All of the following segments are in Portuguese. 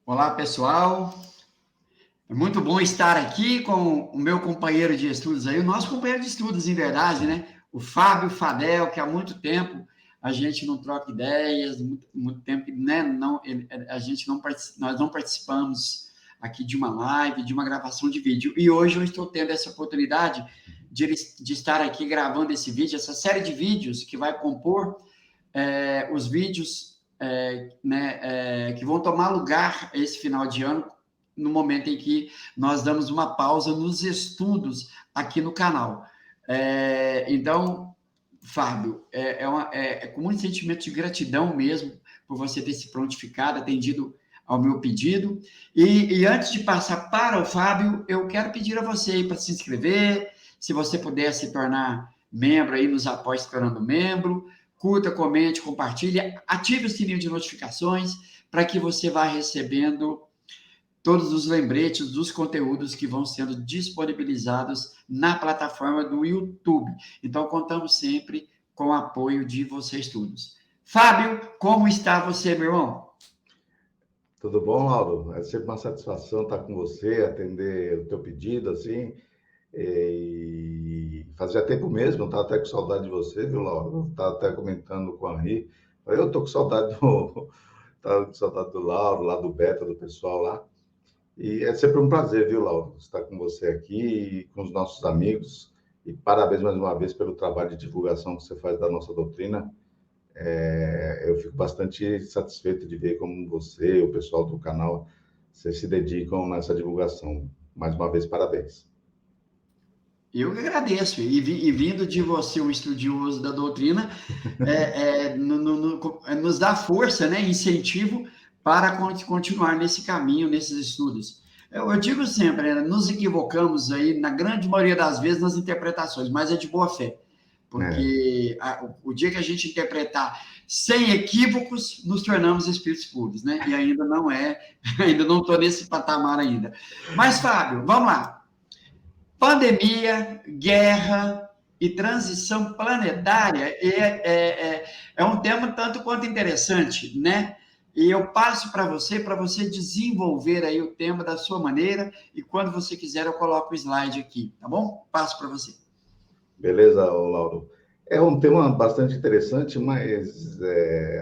Olá, pessoal. É muito bom estar aqui com o meu companheiro de estudos aí, o nosso companheiro de estudos, em verdade, né? O Fábio Fadel, que há muito tempo a gente não troca ideias, muito tempo, né? A gente não, nós não participamos aqui de uma live, de uma gravação de vídeo. E hoje eu estou tendo essa oportunidade de estar aqui gravando esse vídeo, essa série de vídeos que vai compor os vídeos que vão tomar lugar esse final de ano, no momento em que nós damos uma pausa nos estudos aqui no canal. Então, Fábio, é com muito sentimento de gratidão mesmo por você ter se prontificado, atendido ao meu pedido. E antes de passar para o Fábio, eu quero pedir a você aí para se inscrever, se você puder se tornar membro aí, nos apoie se tornando membro, curta, comente, compartilhe, ative o sininho de notificações para que você vá recebendo todos os lembretes dos conteúdos que vão sendo disponibilizados na plataforma do YouTube. Então, contamos sempre com o apoio de vocês todos. Fábio, como está você, meu irmão? Tudo bom, Lauro? É sempre uma satisfação estar com você, atender o teu pedido, assim, e fazia tempo mesmo, eu estava até com saudade de você, viu, Lauro? Eu estava até comentando com a Henri, eu estou com saudade tava com saudade do Lauro, lá do Beta, do pessoal lá, e é sempre um prazer, viu, Lauro, estar com você aqui e com os nossos amigos, e parabéns mais uma vez pelo trabalho de divulgação que você faz da nossa doutrina. Eu fico bastante satisfeito de ver como você, o pessoal do canal, vocês se dedicam nessa divulgação. Mais uma vez, parabéns. Eu que agradeço. E vindo de você, um estudioso da doutrina, nos dá força, né, incentivo para continuar nesse caminho, nesses estudos. Eu digo sempre, né, nos equivocamos aí, na grande maioria das vezes, nas interpretações, mas é de boa fé. É, Porque o dia que a gente interpretar sem equívocos, nos tornamos espíritos puros, né? E ainda não ainda não estou nesse patamar ainda. Mas, Fábio, vamos lá. Pandemia, guerra e transição planetária é um tema tanto quanto interessante, né? E eu passo para você desenvolver aí o tema da sua maneira, e quando você quiser eu coloco o slide aqui, tá bom? Passo para você. beleza, Lauro? É um tema bastante interessante, mas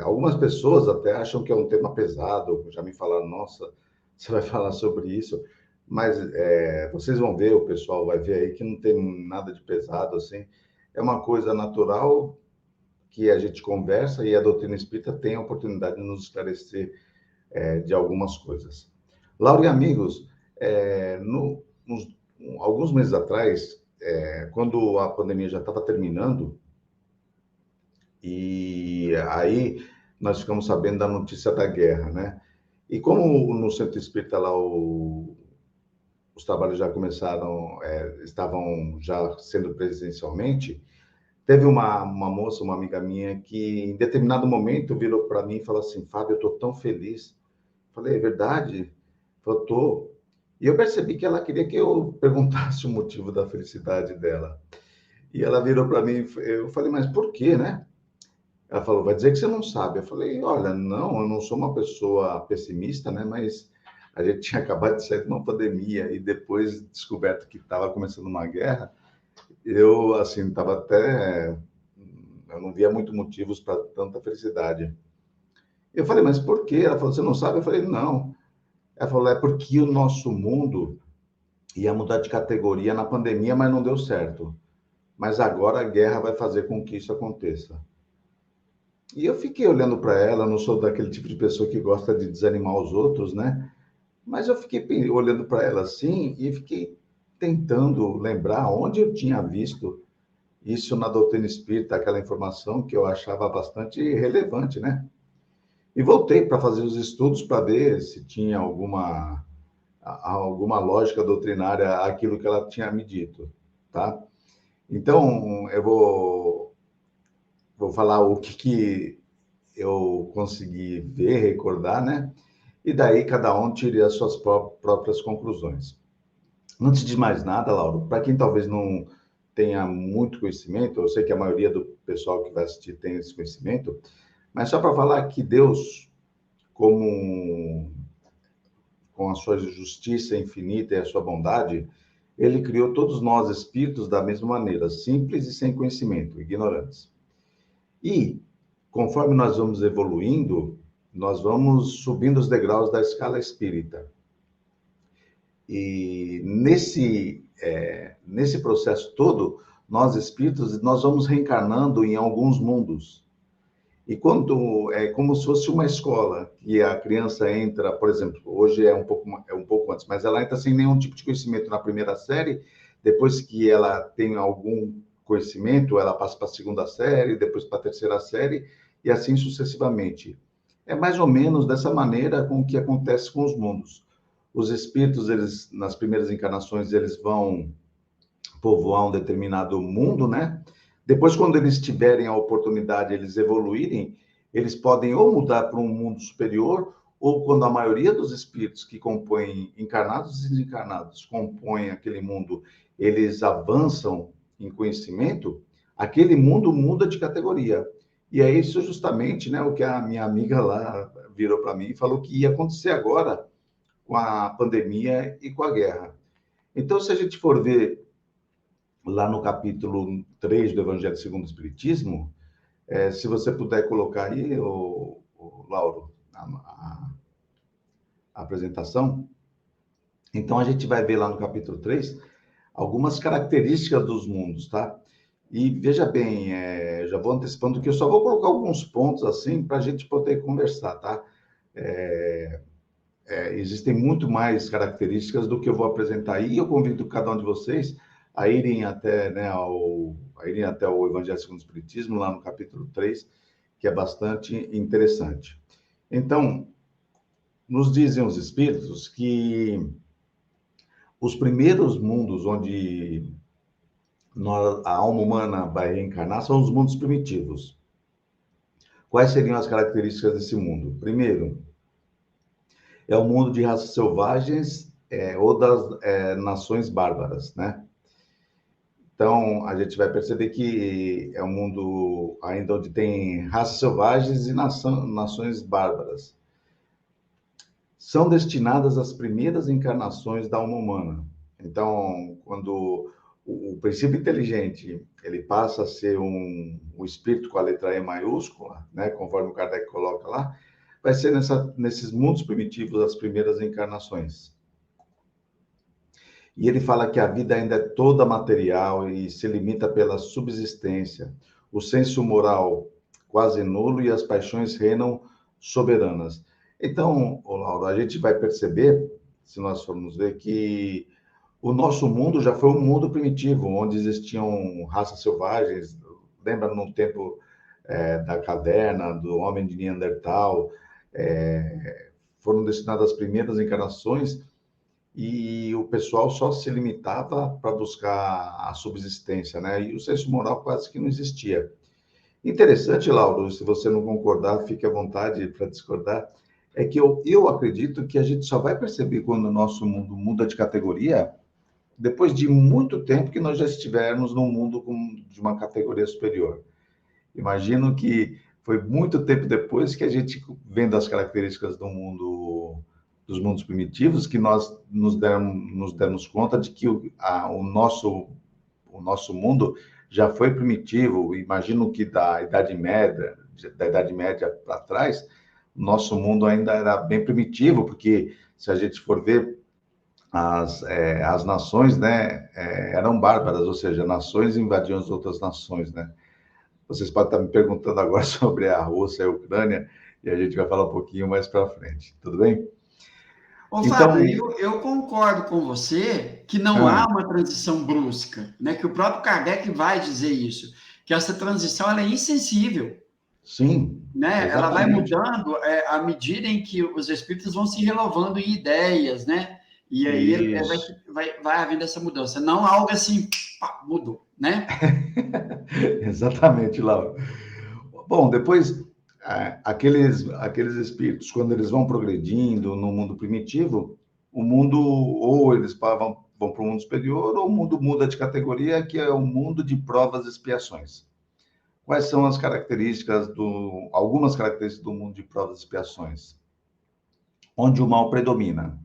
algumas pessoas até acham que é um tema pesado. Já me falaram, nossa, você vai falar sobre isso. Mas vocês vão ver, o pessoal vai ver aí que não tem nada de pesado, assim. É uma coisa natural que a gente conversa e a doutrina espírita tem a oportunidade de nos esclarecer de algumas coisas. Laura e amigos, alguns meses atrás, quando a pandemia já estava terminando, e aí nós ficamos sabendo da notícia da guerra, né? E como no Centro Espírita lá os trabalhos já começaram, estavam já sendo presencialmente, teve uma moça, uma amiga minha, que em determinado momento virou para mim e falou assim: Fábio, eu estou tão feliz. Falei, é verdade? Falou, tô. E eu percebi que ela queria que eu perguntasse o motivo da felicidade dela. E ela virou para mim, eu falei, mas por quê, né? Ela falou, vai dizer que você não sabe. Eu falei, olha, não, eu não sou uma pessoa pessimista, né? Mas a gente tinha acabado de sair de uma pandemia e depois descoberto que estava começando uma guerra. Eu, assim, estava até... Eu não via muito motivos para tanta felicidade. Eu falei, mas por quê? Ela falou, você não sabe? Eu falei, não. Ela falou, é porque o nosso mundo ia mudar de categoria na pandemia, mas não deu certo. Mas agora a guerra vai fazer com que isso aconteça. E eu fiquei olhando para ela, não sou daquele tipo de pessoa que gosta de desanimar os outros, né? Mas eu fiquei olhando para ela assim e fiquei tentando lembrar onde eu tinha visto isso na doutrina espírita, aquela informação que eu achava bastante relevante, né? E voltei para fazer os estudos para ver se tinha alguma lógica doutrinária aquilo que ela tinha me dito, tá? Então, eu vou falar o que eu consegui ver, recordar, né? E daí cada um tire as suas próprias conclusões. Antes de mais nada, Lauro, para quem talvez não tenha muito conhecimento, eu sei que a maioria do pessoal que vai assistir tem esse conhecimento, mas só para falar que Deus, como com a sua justiça infinita e a sua bondade, ele criou todos nós, espíritos, da mesma maneira, simples e sem conhecimento, ignorantes. E, conforme nós vamos evoluindo, nós vamos subindo os degraus da escala espírita. E nesse processo todo, nós espíritos, nós vamos reencarnando em alguns mundos. E quando é como se fosse uma escola, que a criança entra, por exemplo, hoje é um pouco antes, mas ela entra sem nenhum tipo de conhecimento na primeira série, depois que ela tem algum conhecimento, ela passa para a segunda série, depois para a terceira série, e assim sucessivamente. É mais ou menos dessa maneira com que acontece com os mundos. Os espíritos, eles, nas primeiras encarnações, eles vão povoar um determinado mundo, né? Depois, quando eles tiverem a oportunidade, eles evoluírem, eles podem ou mudar para um mundo superior, ou quando a maioria dos espíritos que compõem, encarnados e desencarnados, compõem aquele mundo, eles avançam em conhecimento, aquele mundo muda de categoria. E é isso justamente, né, o que a minha amiga lá virou para mim e falou que ia acontecer agora com a pandemia e com a guerra. Então, se a gente for ver lá no capítulo 3 do Evangelho segundo o Espiritismo, se você puder colocar aí, o Lauro, a apresentação, então a gente vai ver lá no capítulo 3 algumas características dos mundos, tá? E veja bem, já vou antecipando que eu só vou colocar alguns pontos assim para a gente poder conversar, tá? Existem muito mais características do que eu vou apresentar aí, e eu convido cada um de vocês a irem até, né, o Evangelho segundo o Espiritismo, lá no capítulo 3, que é bastante interessante. Então, nos dizem os espíritos que os primeiros mundos onde a alma humana vai reencarnar são os mundos primitivos. Quais seriam as características desse mundo? Primeiro, é o mundo de raças selvagens ou das nações bárbaras, né? Então, a gente vai perceber que é um mundo ainda onde tem raças selvagens e nações bárbaras. São destinadas às primeiras encarnações da alma humana. Então, quando o princípio inteligente ele passa a ser um espírito com a letra E maiúscula, né, conforme o Kardec coloca lá, vai ser nesses mundos primitivos as primeiras encarnações. E ele fala que a vida ainda é toda material e se limita pela subsistência, o senso moral quase nulo e as paixões reinam soberanas. Então, Lauro, a gente vai perceber, se nós formos ver, que o nosso mundo já foi um mundo primitivo, onde existiam raças selvagens. Lembra no tempo da caverna, do homem de Neandertal, foram destinadas as primeiras encarnações e o pessoal só se limitava para buscar a subsistência, né? E o senso moral quase que não existia. Interessante, Lauro, se você não concordar, fique à vontade para discordar, é que eu acredito que a gente só vai perceber quando o nosso mundo muda de categoria depois de muito tempo que nós já estivermos num mundo de uma categoria superior. Imagino que foi muito tempo depois que a gente, vendo as características dos mundos primitivos, que nós nos demos conta de que o nosso mundo já foi primitivo. Imagino que da Idade Média para trás, o nosso mundo ainda era bem primitivo, porque se a gente for ver, as nações, né, eram bárbaras, ou seja, nações invadiam as outras nações, né? Vocês podem estar me perguntando agora sobre a Rússia e a Ucrânia, e a gente vai falar um pouquinho mais para frente, tudo bem? Ô, Então, Fábio, eu concordo com você que não há uma transição brusca, né? Que o próprio Kardec vai dizer isso, que essa transição ela é insensível, sim, né? Ela vai exatamente. mudando à medida em que os espíritos vão se renovando em ideias, né? E aí Isso. vai havendo essa mudança, não algo assim, pá, mudou, né? Exatamente, Laura. Bom, depois, aqueles espíritos, quando eles vão progredindo no mundo primitivo, o mundo, ou eles vão para o mundo superior, ou o mundo muda de categoria, que é o mundo de provas e expiações. Quais são as características algumas características do mundo de provas e expiações? Onde o mal predomina.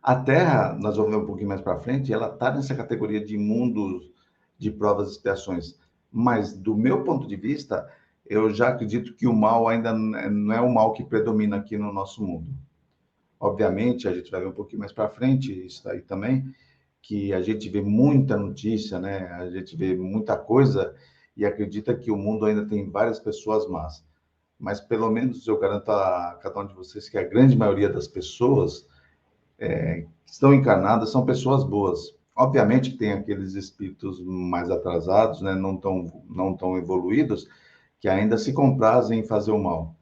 A Terra, nós vamos ver um pouquinho mais para frente, ela está nessa categoria de mundos de provas e expiações. Mas, do meu ponto de vista, eu já acredito que o mal ainda não é o mal que predomina aqui no nosso mundo. Obviamente, a gente vai ver um pouquinho mais para frente, isso aí também, que a gente vê muita notícia, né? A gente vê muita coisa e acredita que o mundo ainda tem várias pessoas más. Mas, pelo menos, eu garanto a cada um de vocês que a grande maioria das pessoas que estão encarnadas são pessoas boas. Obviamente que tem aqueles espíritos mais atrasados, né? Não tão evoluídos, que ainda se comprazem em fazer o mal.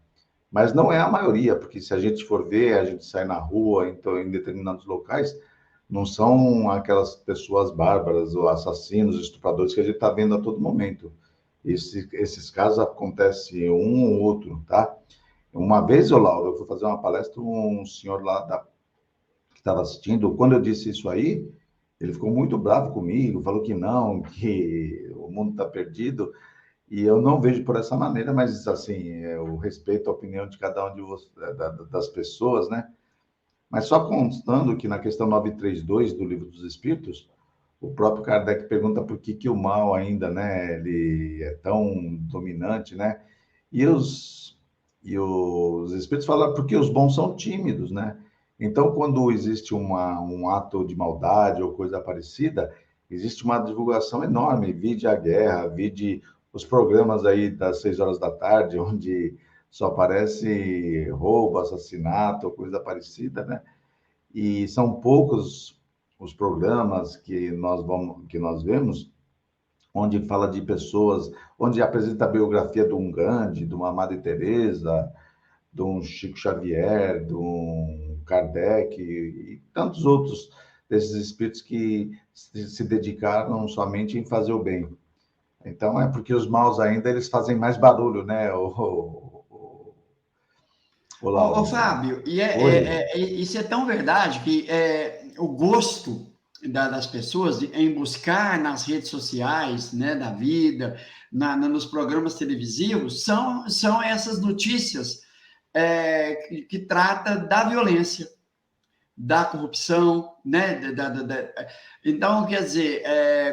Mas não é a maioria, porque se a gente for ver, a gente sai na rua, então, em determinados locais, não são aquelas pessoas bárbaras, ou assassinos, estupradores que a gente está vendo a todo momento. Esses casos acontecem um ou outro, tá? Uma vez, ô Laura, eu fui fazer uma palestra, um senhor lá que estava assistindo, quando eu disse isso aí, ele ficou muito bravo comigo, falou que não, que o mundo está perdido, e eu não vejo por essa maneira, mas assim, eu respeito a opinião de cada um das pessoas, né? Mas só constando que na questão 932 do Livro dos Espíritos, o próprio Kardec pergunta por que o mal ainda, né, ele é tão dominante, né? E os espíritos falam porque os bons são tímidos, né? Então, quando existe um ato de maldade ou coisa parecida, existe uma divulgação enorme, vide a guerra, vide os programas aí das 6 horas da tarde, onde só aparece roubo, assassinato, coisa parecida, né? E são poucos os programas que nós vemos onde fala de pessoas, onde apresenta a biografia de um Gandhi, de uma Madre Teresa, de um Chico Xavier, de um Kardec e tantos outros desses espíritos que se dedicaram somente em fazer o bem. Então é porque os maus ainda eles fazem mais barulho, né? Ô, Lauro. Fábio, Oi. isso é tão verdade que o gosto das pessoas em buscar nas redes sociais, né, da vida, nos programas televisivos, são essas notícias que trata da violência, da corrupção, né? Então, quer dizer,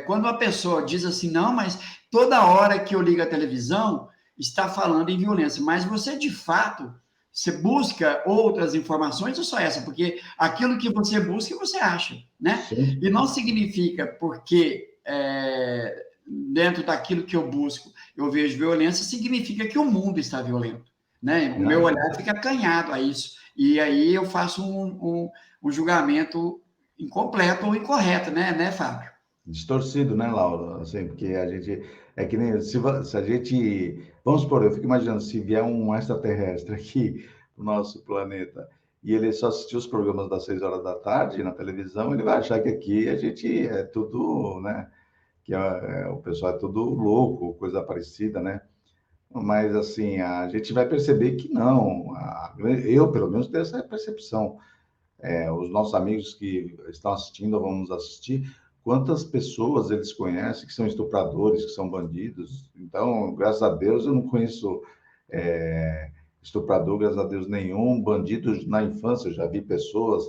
quando a pessoa diz assim, não, mas toda hora que eu ligo a televisão está falando em violência, mas você de fato você busca outras informações ou só essa? Porque aquilo que você busca, você acha, né? E Sim, não significa porque dentro daquilo que eu busco eu vejo violência, significa que o mundo está violento, né? O meu não. olhar fica acanhado a isso. E aí eu faço um julgamento incompleto ou incorreto, né, Fábio? Distorcido, né, Laura? Assim, porque a gente é que nem se a gente, vamos supor, eu fico imaginando se vier um extraterrestre aqui no nosso planeta e ele só assistir os programas das 6 horas da tarde na televisão, ele vai achar que aqui a gente é tudo, né? Que o pessoal é tudo louco, coisa parecida, né? Mas assim, a gente vai perceber que não. Eu, pelo menos, tenho essa percepção. Os nossos amigos que estão assistindo ou vamos assistir, quantas pessoas eles conhecem que são estupradores, que são bandidos. Então, graças a Deus, eu não conheço estuprador, graças a Deus, nenhum. Bandido na infância, eu já vi pessoas,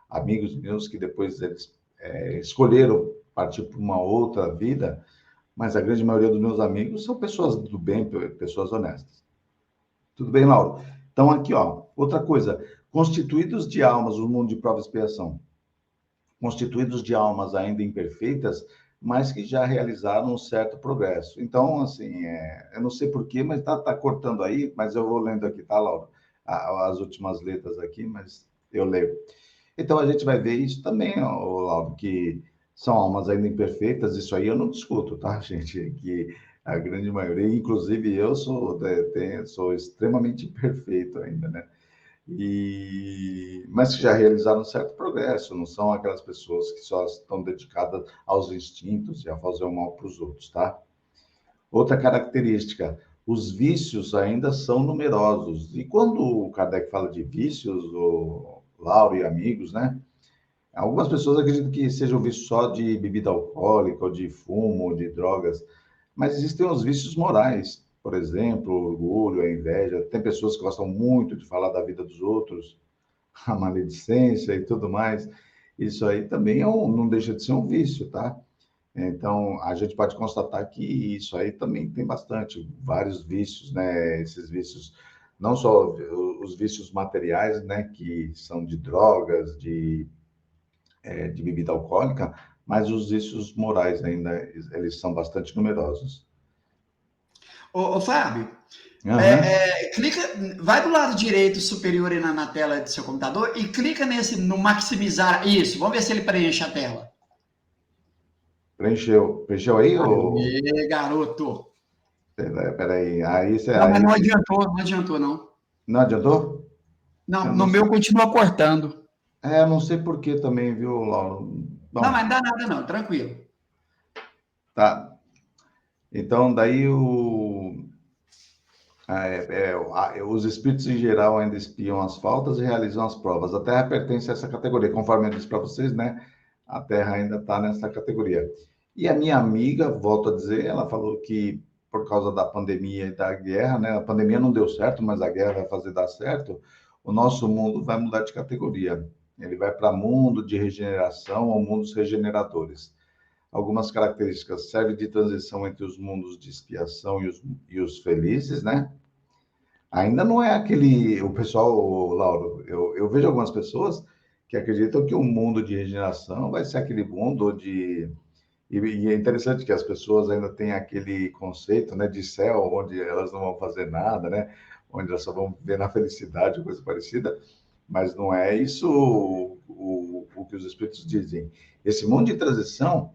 amigos meus, que depois eles escolheram partir para uma outra vida, mas a grande maioria dos meus amigos são pessoas do bem, pessoas honestas. Tudo bem, Lauro? Então, aqui, ó, outra coisa. Constituídos de almas, o mundo de prova e expiação. Constituídos de almas ainda imperfeitas, mas que já realizaram um certo progresso. Então, assim, eu não sei porquê, mas tá cortando aí, mas eu vou lendo aqui, tá, Laura? As últimas letras aqui, mas eu leio. Então, a gente vai ver isso também, ó, Lauro, que são almas ainda imperfeitas, isso aí eu não discuto, tá, gente? Que a grande maioria, inclusive eu, sou extremamente imperfeito ainda, né? Mas que já realizaram um certo progresso, não são aquelas pessoas que só estão dedicadas aos instintos e a fazer o mal para os outros, tá? Outra característica, os vícios ainda são numerosos. E quando o Kardec fala de vícios, o Lauro e amigos, né? Algumas pessoas acreditam que seja um vício só de bebida alcoólica, ou de fumo, ou de drogas, mas existem os vícios morais, por exemplo, o orgulho, a inveja. Tem pessoas que gostam muito de falar da vida dos outros, a maledicência e tudo mais. isso aí também não deixa de ser um vício, tá? Então, a gente pode constatar que isso aí também tem bastante, vários vícios, né? Esses vícios, não só os vícios materiais, né? Que são de drogas, de bebida alcoólica, mas os vícios morais ainda, eles são bastante numerosos. Ô, Fábio, Aham. clica, vai do lado direito superior aí na tela do seu computador e clica nesse no maximizar. Isso, vamos ver se ele preenche a tela. Preencheu aí, ou... Aê, garoto! Peraí, aí, Não, mas aí... não adiantou, não. Não adiantou? Não, Eu no não meu sei. continua cortando. Eu não sei por que também, viu, Lauro? Não, mas Bom, não dá nada, não, tranquilo. tá. Então, daí os espíritos em geral ainda espiam as faltas e realizam as provas. A Terra pertence a essa categoria. Conforme eu disse para vocês, né? A Terra ainda está nessa categoria. E a minha amiga, volto a dizer, ela falou que por causa da pandemia e da guerra, né? A pandemia não deu certo, mas a guerra vai fazer dar certo. O nosso mundo vai mudar de categoria. Ele vai para mundo de regeneração ou mundos regeneradores. Algumas características servem de transição entre os mundos de expiação e os felizes, né? Ainda não é aquele. O pessoal, Lauro, eu vejo algumas pessoas que acreditam que o mundo de regeneração vai ser aquele mundo de. E é interessante que as pessoas ainda têm aquele conceito, né, de céu, onde elas não vão fazer nada, né? Onde elas só vão viver na felicidade, coisa parecida. Mas não é isso o que os espíritos dizem. Esse mundo de transição,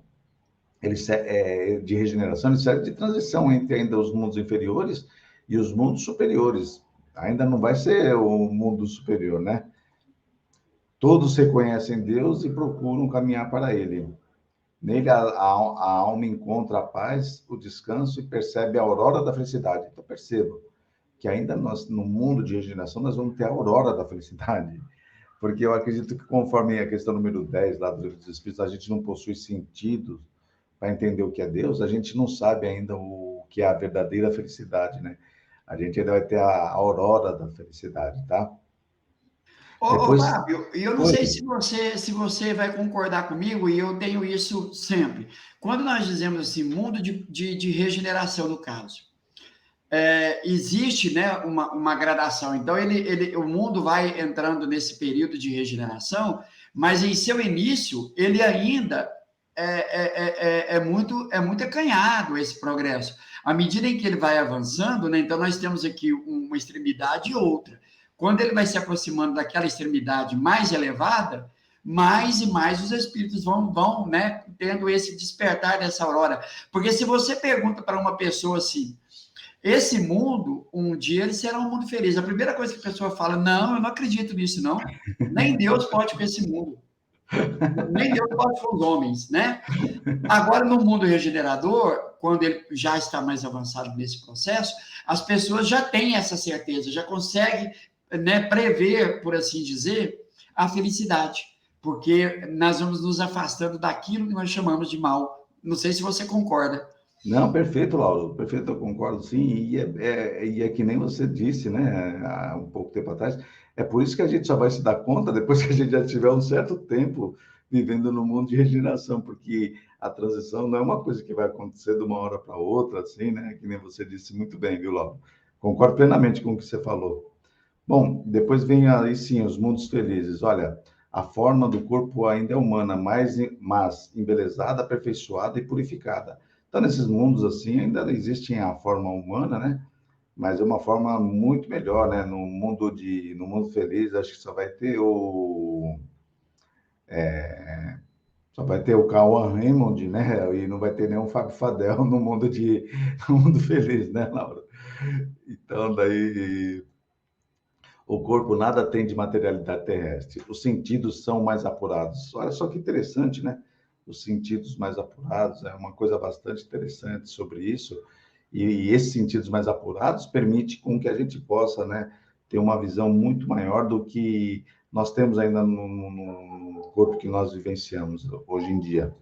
de regeneração, ele serve de transição entre ainda os mundos inferiores e os mundos superiores. Ainda não vai ser o mundo superior, né? Todos reconhecem Deus e procuram caminhar para Ele. Nele, a alma encontra a paz, o descanso e percebe a aurora da felicidade. Então, perceba que ainda nós, no mundo de regeneração, nós vamos ter a aurora da felicidade. Porque eu acredito que, conforme a questão número 10 lá dos Espíritos, a gente não possui sentidos para entender o que é Deus, a gente não sabe ainda o que é a verdadeira felicidade, né? A gente ainda vai ter a aurora da felicidade, tá? Ô, Depois, Fábio, e eu não oi, sei se você vai concordar comigo, e eu tenho isso sempre. Quando nós dizemos assim, mundo de regeneração, no caso, existe, né, uma gradação. Então, o mundo vai entrando nesse período de regeneração, mas em seu início, ele ainda é muito acanhado esse progresso. À medida em que ele vai avançando, né, então nós temos aqui uma extremidade e outra. Quando ele vai se aproximando daquela extremidade mais elevada, mais e mais os espíritos vão, né, tendo esse despertar dessa aurora. Porque se você pergunta para uma pessoa assim, esse mundo, um dia ele será um mundo feliz. A primeira coisa que a pessoa fala, não, eu não acredito nisso, não. Nem Deus pode com esse mundo. Nem Deus pode com os homens, né? Agora, no mundo regenerador, quando ele já está mais avançado nesse processo, as pessoas já têm essa certeza, já conseguem, né, prever, por assim dizer, a felicidade, porque nós vamos nos afastando daquilo que nós chamamos de mal. Não sei se você concorda. não, perfeito, Lauro, perfeito, eu concordo sim, e é que nem você disse, né, há um pouco tempo atrás, é por isso que a gente só vai se dar conta depois que a gente já tiver um certo tempo vivendo no mundo de regeneração, porque a transição não é uma coisa que vai acontecer de uma hora para outra, assim, né, que nem você disse muito bem, viu, Lauro? Concordo plenamente com o que você falou. Bom, depois vem aí sim os mundos felizes. Olha, a forma do corpo ainda é humana, mas embelezada, aperfeiçoada e purificada. Então, nesses mundos assim, ainda existe a forma humana, né? Mas é uma forma muito melhor, né? No mundo feliz, acho que só vai ter o Cauã Raymond, né? E não vai ter nenhum Fábio Fadel no mundo feliz, né, Laura? Então, daí o corpo nada tem de materialidade terrestre. Os sentidos são mais apurados. Olha só que interessante, né? Os sentidos mais apurados é uma coisa bastante interessante sobre isso. E esses sentidos mais apurados permite com que a gente possa, né, ter uma visão muito maior do que nós temos ainda no corpo que nós vivenciamos hoje em dia.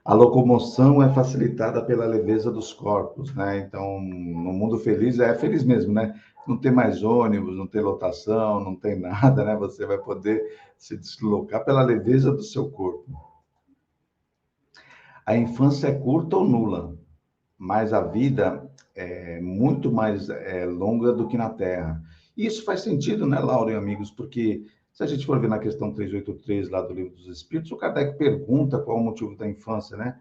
A locomoção é facilitada pela leveza dos corpos, né? Então, no mundo feliz, é feliz mesmo, né? não tem mais ônibus, não tem lotação, não tem nada, né? Você vai poder se deslocar pela leveza do seu corpo. A infância é curta ou nula, mas a vida é muito mais longa do que na Terra. E isso faz sentido, né, Laura e amigos? Porque se a gente for ver na questão 383 lá do Livro dos Espíritos, o Kardec pergunta qual o motivo da infância, né?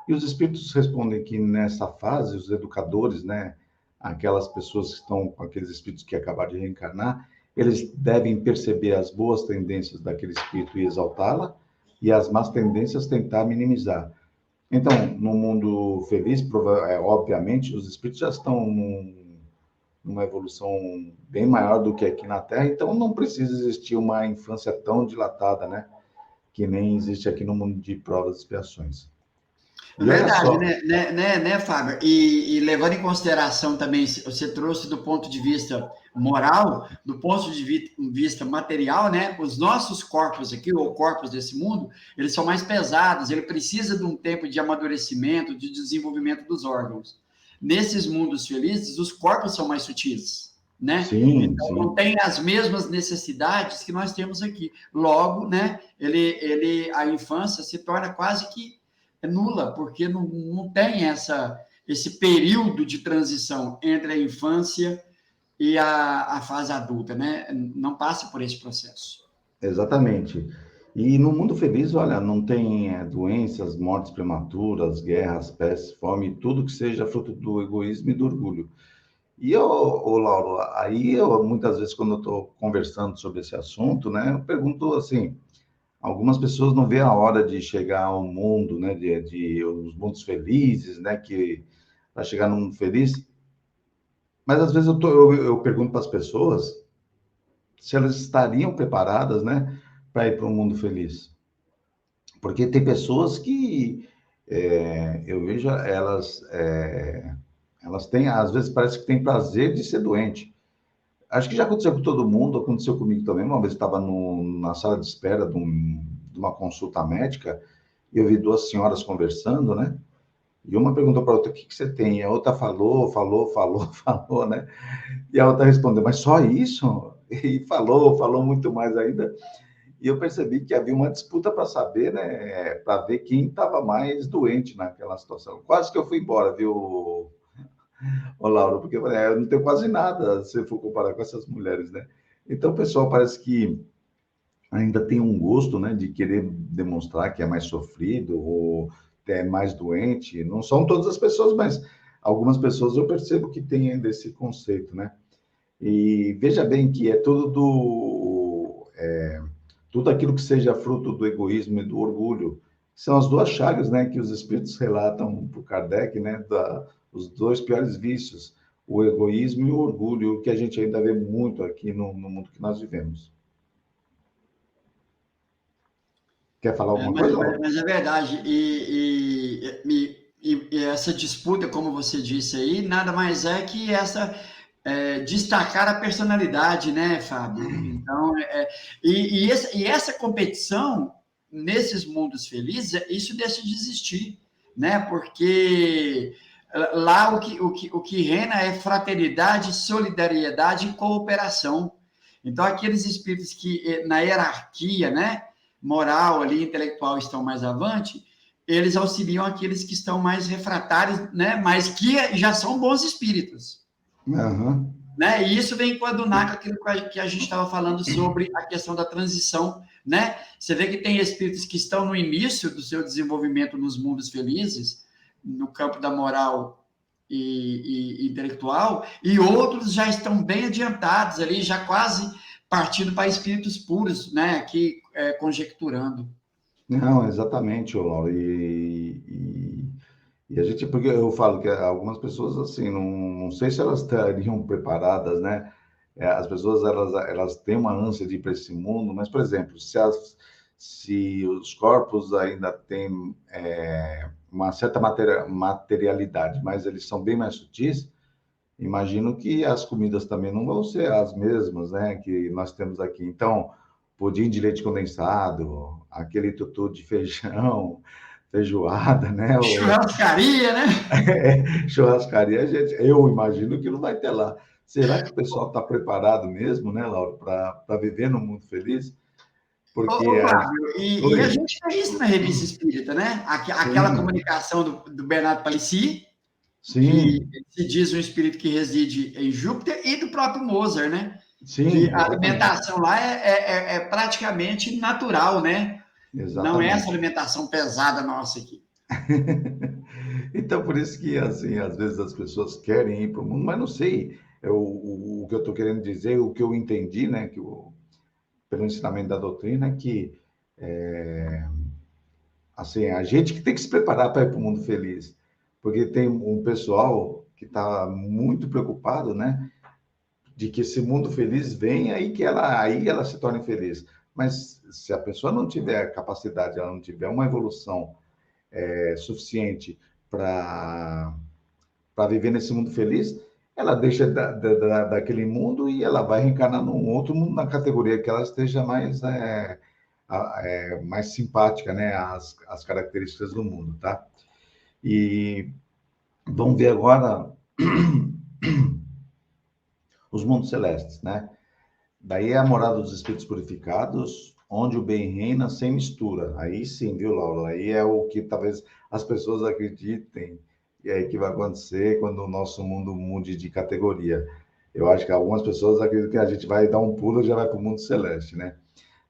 E os espíritos respondem que nessa fase, os educadores, né, aquelas pessoas que estão com aqueles espíritos que acabaram de reencarnar, eles devem perceber as boas tendências daquele espírito e exaltá-la, e as más tendências tentar minimizar. Então, no mundo feliz, obviamente, os espíritos já estão numa evolução bem maior do que aqui na Terra, então não precisa existir uma infância tão dilatada, né? Que nem existe aqui no mundo de provas e expiações. É E olha verdade, só, né, Fábio? E levando em consideração também, você trouxe do ponto de vista moral, do ponto de vista material, né? Os nossos corpos aqui, ou corpos desse mundo, eles são mais pesados, ele precisa de um tempo de amadurecimento, de desenvolvimento dos órgãos. Nesses mundos felizes, os corpos são mais sutis, né? sim, Então, não sim. tem as mesmas necessidades que nós temos aqui. Logo, né, a infância se torna quase que nula, porque não tem esse período de transição entre a infância e a fase adulta, né? Não passa por esse processo. Exatamente. E no mundo feliz, olha, não tem doenças, mortes prematuras, guerras, pestes, fome, tudo que seja fruto do egoísmo e do orgulho. E Lauro, aí muitas vezes quando eu estou conversando sobre esse assunto, né, eu pergunto assim, algumas pessoas não veem a hora de chegar ao mundo, né, de os mundos felizes, né, que para chegar num mundo feliz. Mas às vezes eu pergunto para as pessoas se elas estariam preparadas, né, para ir para um mundo feliz. Porque tem pessoas que eu vejo elas têm, às vezes parece que têm prazer de ser doente. Acho que já aconteceu com todo mundo, aconteceu comigo também. Uma vez eu estava na sala de espera de uma consulta médica e eu vi duas senhoras conversando, né? E uma perguntou para a outra, o que você tem? E a outra falou, né? E a outra respondeu, mas só isso? E falou muito mais ainda. E eu percebi que havia uma disputa para saber, né? Para ver quem estava mais doente naquela situação. Quase que eu fui embora, viu, ô Laura? Porque eu falei, eu não tenho quase nada se eu for comparar com essas mulheres, né? Então, o pessoal parece que ainda tem um gosto, né, de querer demonstrar que é mais sofrido ou é mais doente. Não são todas as pessoas, mas algumas pessoas eu percebo que têm ainda esse conceito, né? E veja bem que é tudo aquilo que seja fruto do egoísmo e do orgulho. São as duas chagas, né, que os espíritos relatam para o Kardec, né, os dois piores vícios, o egoísmo e o orgulho, que a gente ainda vê muito aqui no mundo que nós vivemos. Quer falar É, alguma coisa, Laura? mas é verdade. E essa disputa, como você disse aí, nada mais é que destacar a personalidade, né, Fábio? Então, e essa competição nesses mundos felizes, isso deixa de existir, né? Porque lá o que reina é fraternidade, solidariedade e cooperação. Então, aqueles espíritos que na hierarquia, né, moral ali, intelectual estão mais avante, eles auxiliam aqueles que estão mais refratários, né, mas que já são bons espíritos. Uhum. Né? E isso vem coadunar com aquilo que a gente estava falando sobre a questão da transição, né? Você vê que tem espíritos que estão no início do seu desenvolvimento nos mundos felizes, no campo da moral e intelectual, e outros já estão bem adiantados ali, já quase partindo para espíritos puros, né? Aqui conjecturando. Não, exatamente, ô Laura. E a gente, porque eu falo que algumas pessoas, assim, não sei se elas estariam preparadas, né? As pessoas, elas têm uma ânsia de ir para esse mundo, mas, por exemplo, se os corpos ainda têm uma certa materialidade, mas eles são bem mais sutis, imagino que as comidas também não vão ser as mesmas, né, que nós temos aqui. Então, pudim de leite condensado, aquele tutu de feijão, feijoada, né? Churrascaria, né? Churrascaria, gente, eu imagino que não vai ter lá. Será que o pessoal está preparado mesmo, né, Laura, para viver num mundo feliz? Porque Ô, Fábio, e a Oi, gente tem isso na Revista Espírita, né? Aquela sim, comunicação do Bernardo Palissy, que sim, se diz um espírito que reside em Júpiter, e do próprio Mozart, né? Que sim, a exatamente, alimentação lá é praticamente natural, né? Não é essa exatamente. alimentação pesada nossa aqui. Então, por isso que, assim, às vezes as pessoas querem ir para o mundo, mas não sei. O que eu estou querendo dizer, o que eu entendi, né, pelo ensinamento da doutrina, é que, assim, a gente que tem que se preparar para ir para o mundo feliz. Porque tem um pessoal que está muito preocupado, né, de que esse mundo feliz venha e que aí ela se torne feliz. Mas se a pessoa não tiver capacidade, ela não tiver uma evolução suficiente para viver nesse mundo feliz, ela deixa daquele mundo e ela vai reencarnar num outro mundo na categoria que ela esteja mais simpática, né, às características do mundo, tá? E vamos ver agora os mundos celestes, né? Daí é a morada dos espíritos purificados, onde o bem reina sem mistura. Aí sim, viu, Laura? Aí é o que talvez as pessoas acreditem, e aí que vai acontecer quando o nosso mundo mude de categoria. Eu acho que algumas pessoas acreditam que a gente vai dar um pulo e já vai para o mundo celeste, né?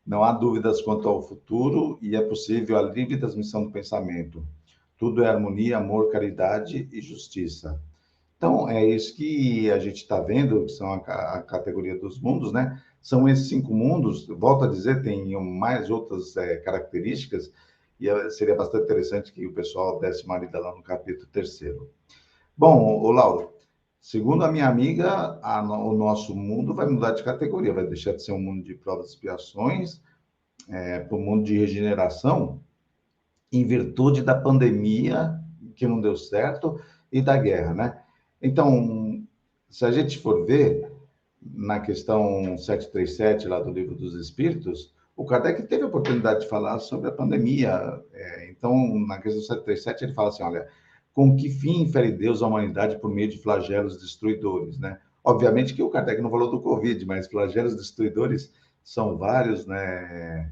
Não há dúvidas quanto ao futuro e é possível a livre transmissão do pensamento. Tudo é harmonia, amor, caridade e justiça. Então, é isso que a gente está vendo, que são a categoria dos mundos, né? São esses 5 mundos, volto a dizer, tem mais outras características, e seria bastante interessante que o pessoal desse uma lida lá no capítulo 3º. Bom, o Lauro, segundo a minha amiga, o nosso mundo vai mudar de categoria, vai deixar de ser um mundo de provas e expiações para um mundo de regeneração, em virtude da pandemia, que não deu certo, e da guerra, né? Então, se a gente for ver, na questão 737 lá do Livro dos Espíritos, o Kardec teve a oportunidade de falar sobre a pandemia. Então, na questão 737, ele fala assim, olha, com que fim infere Deus a humanidade por meio de flagelos destruidores, né? Obviamente que o Kardec não falou do Covid, mas flagelos destruidores são vários, né?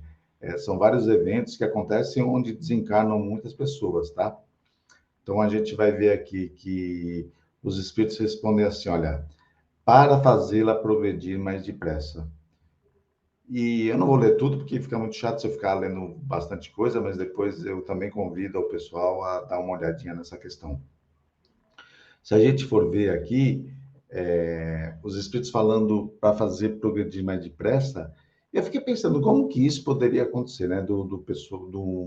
São vários eventos que acontecem onde desencarnam muitas pessoas, tá? Então, a gente vai ver aqui que os espíritos respondem assim, olha, para fazê-la progredir mais depressa. E eu não vou ler tudo, porque fica muito chato se eu ficar lendo bastante coisa, mas depois eu também convido o pessoal a dar uma olhadinha nessa questão. Se a gente for ver aqui, os espíritos falando para fazer progredir mais depressa, eu fiquei pensando como que isso poderia acontecer, né, do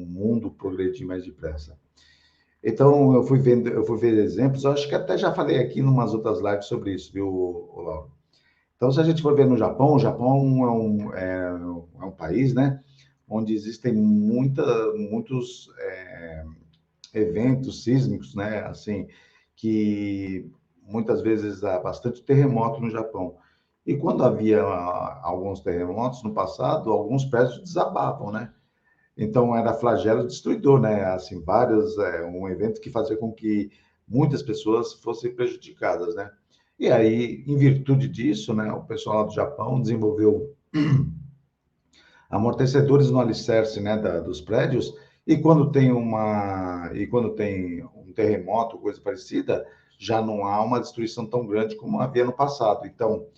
mundo progredir mais depressa. Então, eu fui ver exemplos, eu acho que até já falei aqui em umas outras lives sobre isso, viu, Lauro? Então, se a gente for ver no Japão, o Japão é um país, né, onde existem muitos eventos sísmicos, né, assim, que muitas vezes há bastante terremoto no Japão. E quando havia alguns terremotos no passado, alguns prédios desabavam, né? Então era flagelo destruidor, né? Assim, um evento que fazia com que muitas pessoas fossem prejudicadas, né? E aí, em virtude disso, né, o pessoal lá do Japão desenvolveu amortecedores no alicerce, né, dos prédios, e quando tem um terremoto, coisa parecida, já não há uma destruição tão grande como havia no passado. Então,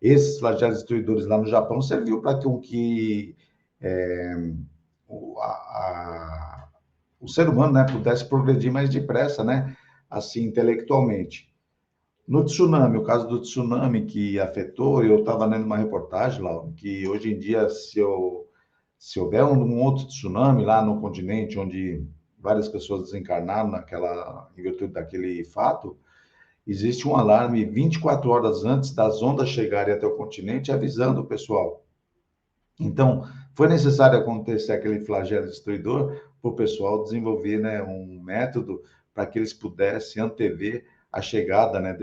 esses flagelos destruidores lá no Japão serviu para que é, o, o ser humano, né, pudesse progredir mais depressa, né, assim, intelectualmente. No tsunami, o caso do tsunami que afetou, eu estava lendo uma reportagem lá, que hoje em dia, se houver um outro tsunami lá no continente, onde várias pessoas desencarnaram em virtude daquele fato, existe um alarme 24 horas antes das ondas chegarem até o continente, avisando o pessoal. Então, foi necessário acontecer aquele flagelo destruidor para o pessoal desenvolver, né, um método para que eles pudessem antever a chegada, né,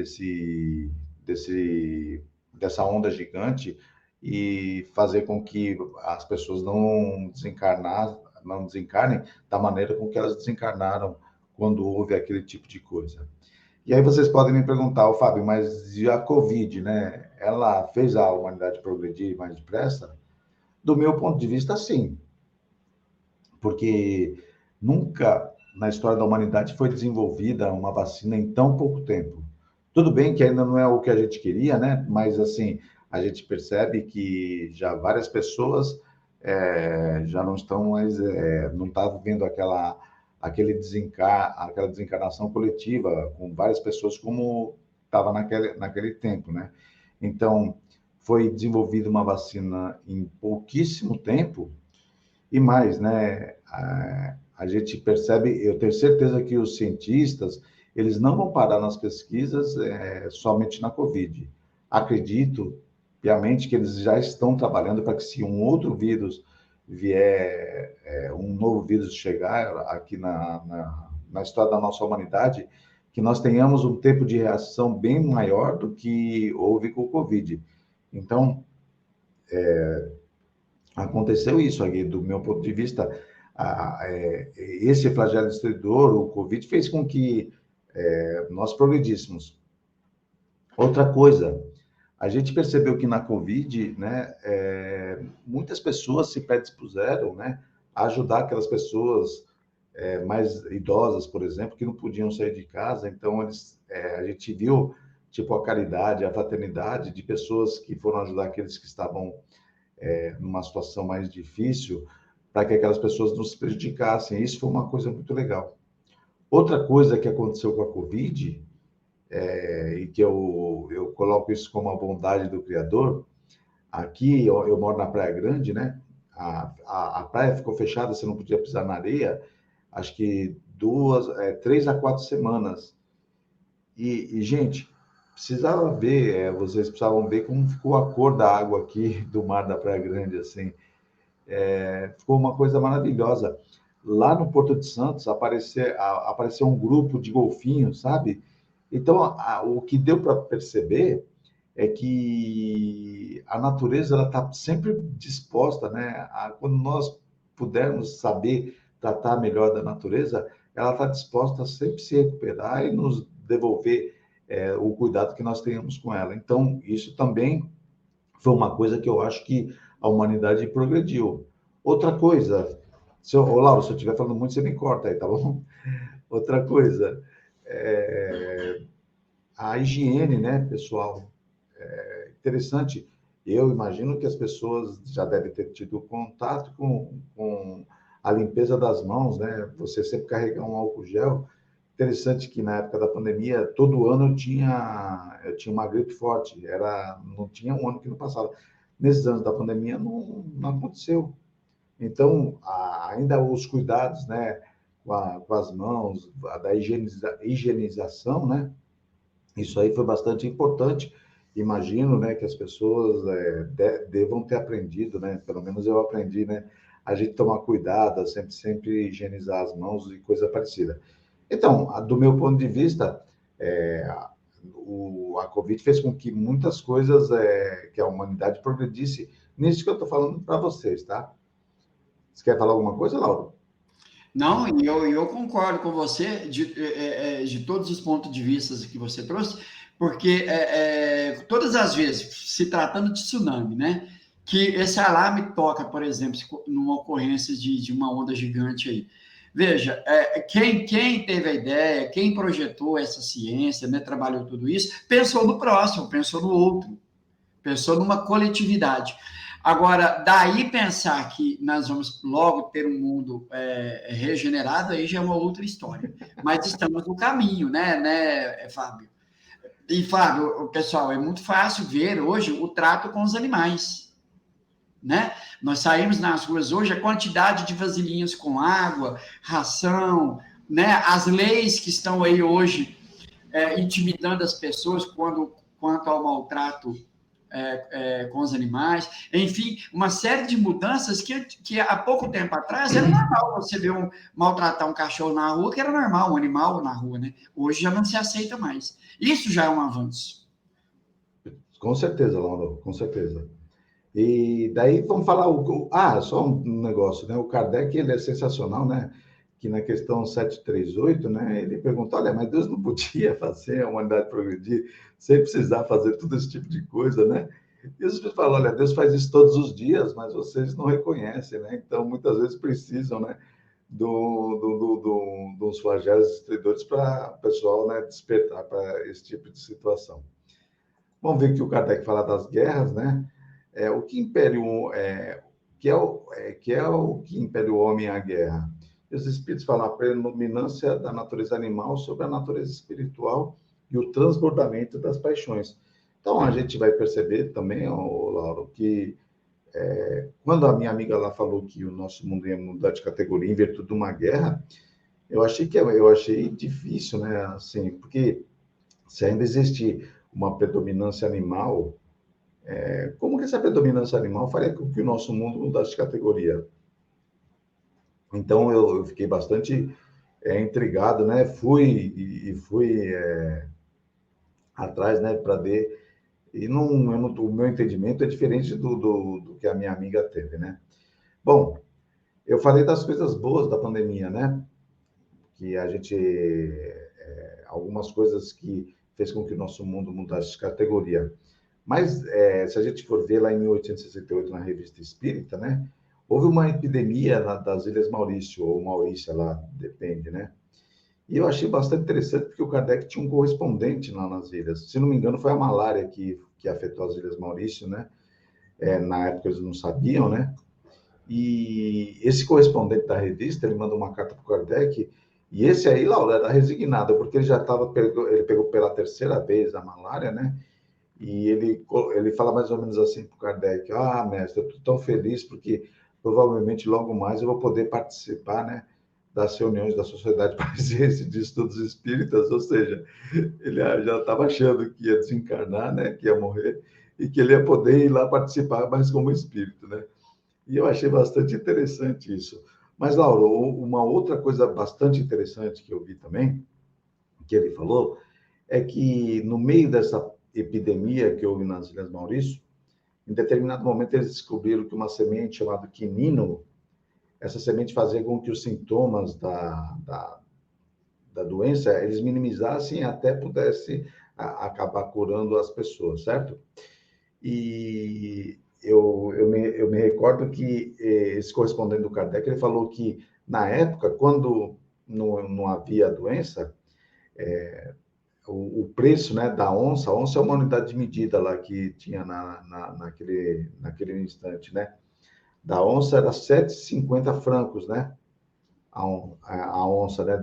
dessa onda gigante e fazer com que as pessoas não desencarnem da maneira com que elas desencarnaram quando houve aquele tipo de coisa. E aí vocês podem me perguntar, ô Fábio, mas e a Covid, né? Ela fez a humanidade progredir mais depressa? Do meu ponto de vista, sim. Porque nunca na história da humanidade foi desenvolvida uma vacina em tão pouco tempo. Tudo bem que ainda não é o que a gente queria, né? Mas, assim, a gente percebe que já várias pessoas já não estão mais, não estavam vendo aquela desencarnação coletiva com várias pessoas como estava naquele tempo, né? Então, foi desenvolvida uma vacina em pouquíssimo tempo e mais, né? A gente percebe, eu tenho certeza que os cientistas, eles não vão parar nas pesquisas somente na Covid. Acredito piamente que eles já estão trabalhando para que se um outro vírus vier, um novo vírus chegar aqui na história da nossa humanidade, que nós tenhamos um tempo de reação bem maior do que houve com o Covid. Então, aconteceu isso aqui, do meu ponto de vista, esse flagelo destruidor, o Covid, fez com que nós progredíssemos. Outra coisa, a gente percebeu que na Covid, né, muitas pessoas se predispuseram, né, a ajudar aquelas pessoas mais idosas, por exemplo, que não podiam sair de casa. Então, a gente viu, tipo, a caridade, a fraternidade de pessoas que foram ajudar aqueles que estavam numa situação mais difícil, para que aquelas pessoas não se prejudicassem. Isso foi uma coisa muito legal. Outra coisa que aconteceu com a Covid, e que eu coloco isso como a bondade do Criador, aqui eu moro na Praia Grande, né? A praia ficou fechada, você não podia pisar na areia, acho que 3 a 4 semanas. Gente, precisava ver, vocês precisavam ver como ficou a cor da água aqui do mar da Praia Grande, assim. Ficou uma coisa maravilhosa. Lá no Porto de Santos apareceu um grupo de golfinhos, sabe? Então, o que deu para perceber é que a natureza ela está sempre disposta, né? Quando nós pudermos saber tratar melhor da natureza, ela está disposta a sempre se recuperar e nos devolver o cuidado que nós tenhamos com ela. Então, isso também foi uma coisa que eu acho que a humanidade progrediu. Outra coisa, Lauro, se eu estiver falando muito, você me corta aí, tá bom? Outra coisa, a higiene, né, pessoal? Interessante. Eu imagino que as pessoas já devem ter tido contato com a limpeza das mãos, né? Você sempre carregar um álcool gel. Interessante que na época da pandemia, todo ano eu tinha uma gripe forte. Não tinha um ano que não passava. Nesses anos da pandemia não aconteceu. Então, ainda os cuidados, né, com as mãos, da higienização, né? Isso aí foi bastante importante. Imagino, né, que as pessoas devam ter aprendido, né? Pelo menos eu aprendi, né? A gente tomar cuidado, sempre higienizar as mãos e coisa parecida. Então, do meu ponto de vista, a Covid fez com que muitas coisas, que a humanidade progredisse nisso que eu estou falando para vocês, tá? Você quer falar alguma coisa, Lauro? Não, e eu concordo com você de todos os pontos de vista que você trouxe, porque todas as vezes, se tratando de tsunami, né, que esse alarme toca, por exemplo, numa ocorrência de uma onda gigante aí. Veja, quem teve a ideia, quem projetou essa ciência, né, trabalhou tudo isso, pensou no próximo, pensou no outro, pensou numa coletividade. Agora, daí pensar que nós vamos logo ter um mundo regenerado, aí já é uma outra história. Mas estamos no caminho, né, Fábio? E, Fábio, pessoal, é muito fácil ver hoje o trato com os animais, né? Nós saímos nas ruas hoje, a quantidade de vasilhinhas com água, ração, né? As leis que estão aí hoje intimidando as pessoas quanto ao maltrato com os animais, enfim, uma série de mudanças que há pouco tempo atrás era normal você ver maltratar um cachorro na rua, que era normal, um animal na rua, né? Hoje já não se aceita mais. Isso já é um avanço. Com certeza, Lauro, com certeza. E daí vamos falar só um negócio, né? O Kardec, ele é sensacional, né? que na questão 738, né, ele pergunta, olha, mas Deus não podia fazer a humanidade progredir sem precisar fazer todo esse tipo de coisa, né? E Jesus fala, olha, Deus faz isso todos os dias, mas vocês não reconhecem, né? Então, muitas vezes precisam, né, dos flagelos destruidores para o pessoal, né, despertar para esse tipo de situação. Vamos ver que o Kardec fala das guerras, né? O que impere o que impere o homem à guerra? E os espíritos falam a predominância da natureza animal sobre a natureza espiritual e o transbordamento das paixões. Então, a gente vai perceber também, Lauro, que quando a minha amiga lá falou que o nosso mundo ia mudar de categoria em virtude de uma guerra, eu achei difícil, né? Assim, porque se ainda existe uma predominância animal, como que essa predominância animal faria com que o nosso mundo mudasse de categoria? Então, eu fiquei bastante intrigado, né? Fui atrás, né, para ver. E o meu entendimento é diferente do que a minha amiga teve, né? Bom, eu falei das coisas boas da pandemia, né? Que a gente, algumas coisas que fez com que o nosso mundo mudasse de categoria. Mas, se a gente for ver lá em 1868, na Revista Espírita, né? Houve uma epidemia das Ilhas Maurício, ou Maurícia lá, depende, né? E eu achei bastante interessante, porque o Kardec tinha um correspondente lá nas ilhas. Se não me engano, foi a malária que afetou as Ilhas Maurício, né? Na época eles não sabiam, né? E esse correspondente da revista, ele mandou uma carta para o Kardec, e esse aí, Laura, era resignado, porque ele pegou pela terceira vez a malária, né? E ele fala mais ou menos assim para o Kardec, mestre, eu estou tão feliz porque provavelmente logo mais eu vou poder participar, né, das reuniões da Sociedade Parisiense de Estudos Espíritas, ou seja, ele já estava achando que ia desencarnar, né, que ia morrer, e que ele ia poder ir lá participar, mas como espírito, né? E eu achei bastante interessante isso. Mas, Lauro, uma outra coisa bastante interessante que eu vi também, que ele falou, é que no meio dessa epidemia que houve nas Ilhas Maurício, em determinado momento eles descobriram que uma semente chamada quinino, essa semente fazia com que os sintomas da doença eles minimizassem e até pudesse acabar curando as pessoas, certo? E eu me recordo que esse correspondente do Kardec, ele falou que, na época, quando não havia doença, o preço, né, da onça, a onça é uma unidade de medida lá que tinha naquele instante, né? Da onça era 7,50 francos, né? A onça, né,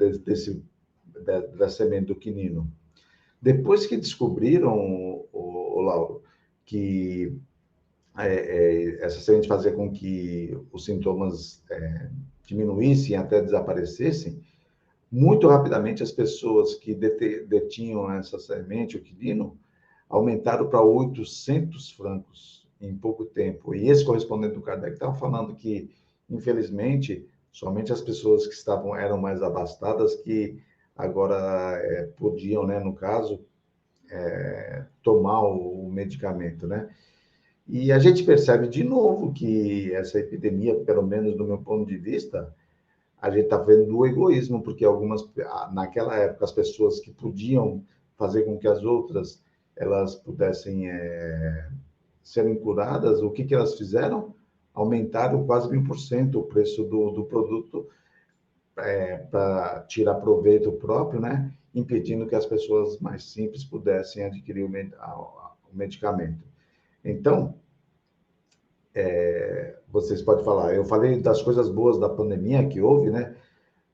da semente do quinino. Depois que descobriram, o Lauro, que essa semente fazia com que os sintomas diminuíssem, até desaparecessem, muito rapidamente as pessoas que detinham essa semente, o quinino, aumentaram para 800 francos em pouco tempo. E esse correspondente do Kardec estava falando que, infelizmente, somente as pessoas que eram mais abastadas que agora podiam, né, no caso, tomar o medicamento, né? E a gente percebe de novo que essa epidemia, pelo menos do meu ponto de vista, a gente está vendo o egoísmo, porque naquela época, as pessoas que podiam fazer com que as outras elas pudessem serem curadas, o que elas fizeram? Aumentaram quase 1000% o preço do produto para tirar proveito próprio, né? Impedindo que as pessoas mais simples pudessem adquirir o medicamento. Então, vocês podem falar, eu falei das coisas boas da pandemia que houve, né?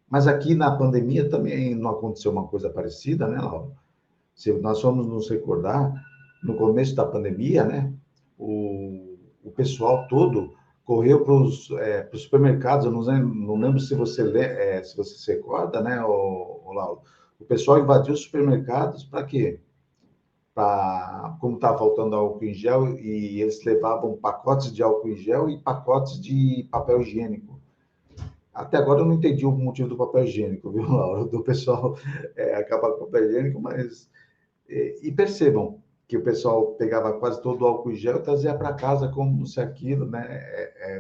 Mas aqui na pandemia também não aconteceu uma coisa parecida, né, Laura? Se nós formos nos recordar, no começo da pandemia, né, o pessoal todo correu para os supermercados. Eu não lembro se se você se recorda, né, o Laura? O pessoal invadiu os supermercados para quê? Como estava faltando álcool em gel, e eles levavam pacotes de álcool em gel e pacotes de papel higiênico. Até agora eu não entendi o motivo do papel higiênico, viu, Laura? Do pessoal acabar com o papel higiênico, mas... E percebam que o pessoal pegava quase todo o álcool em gel e trazia para casa como se aquilo, né,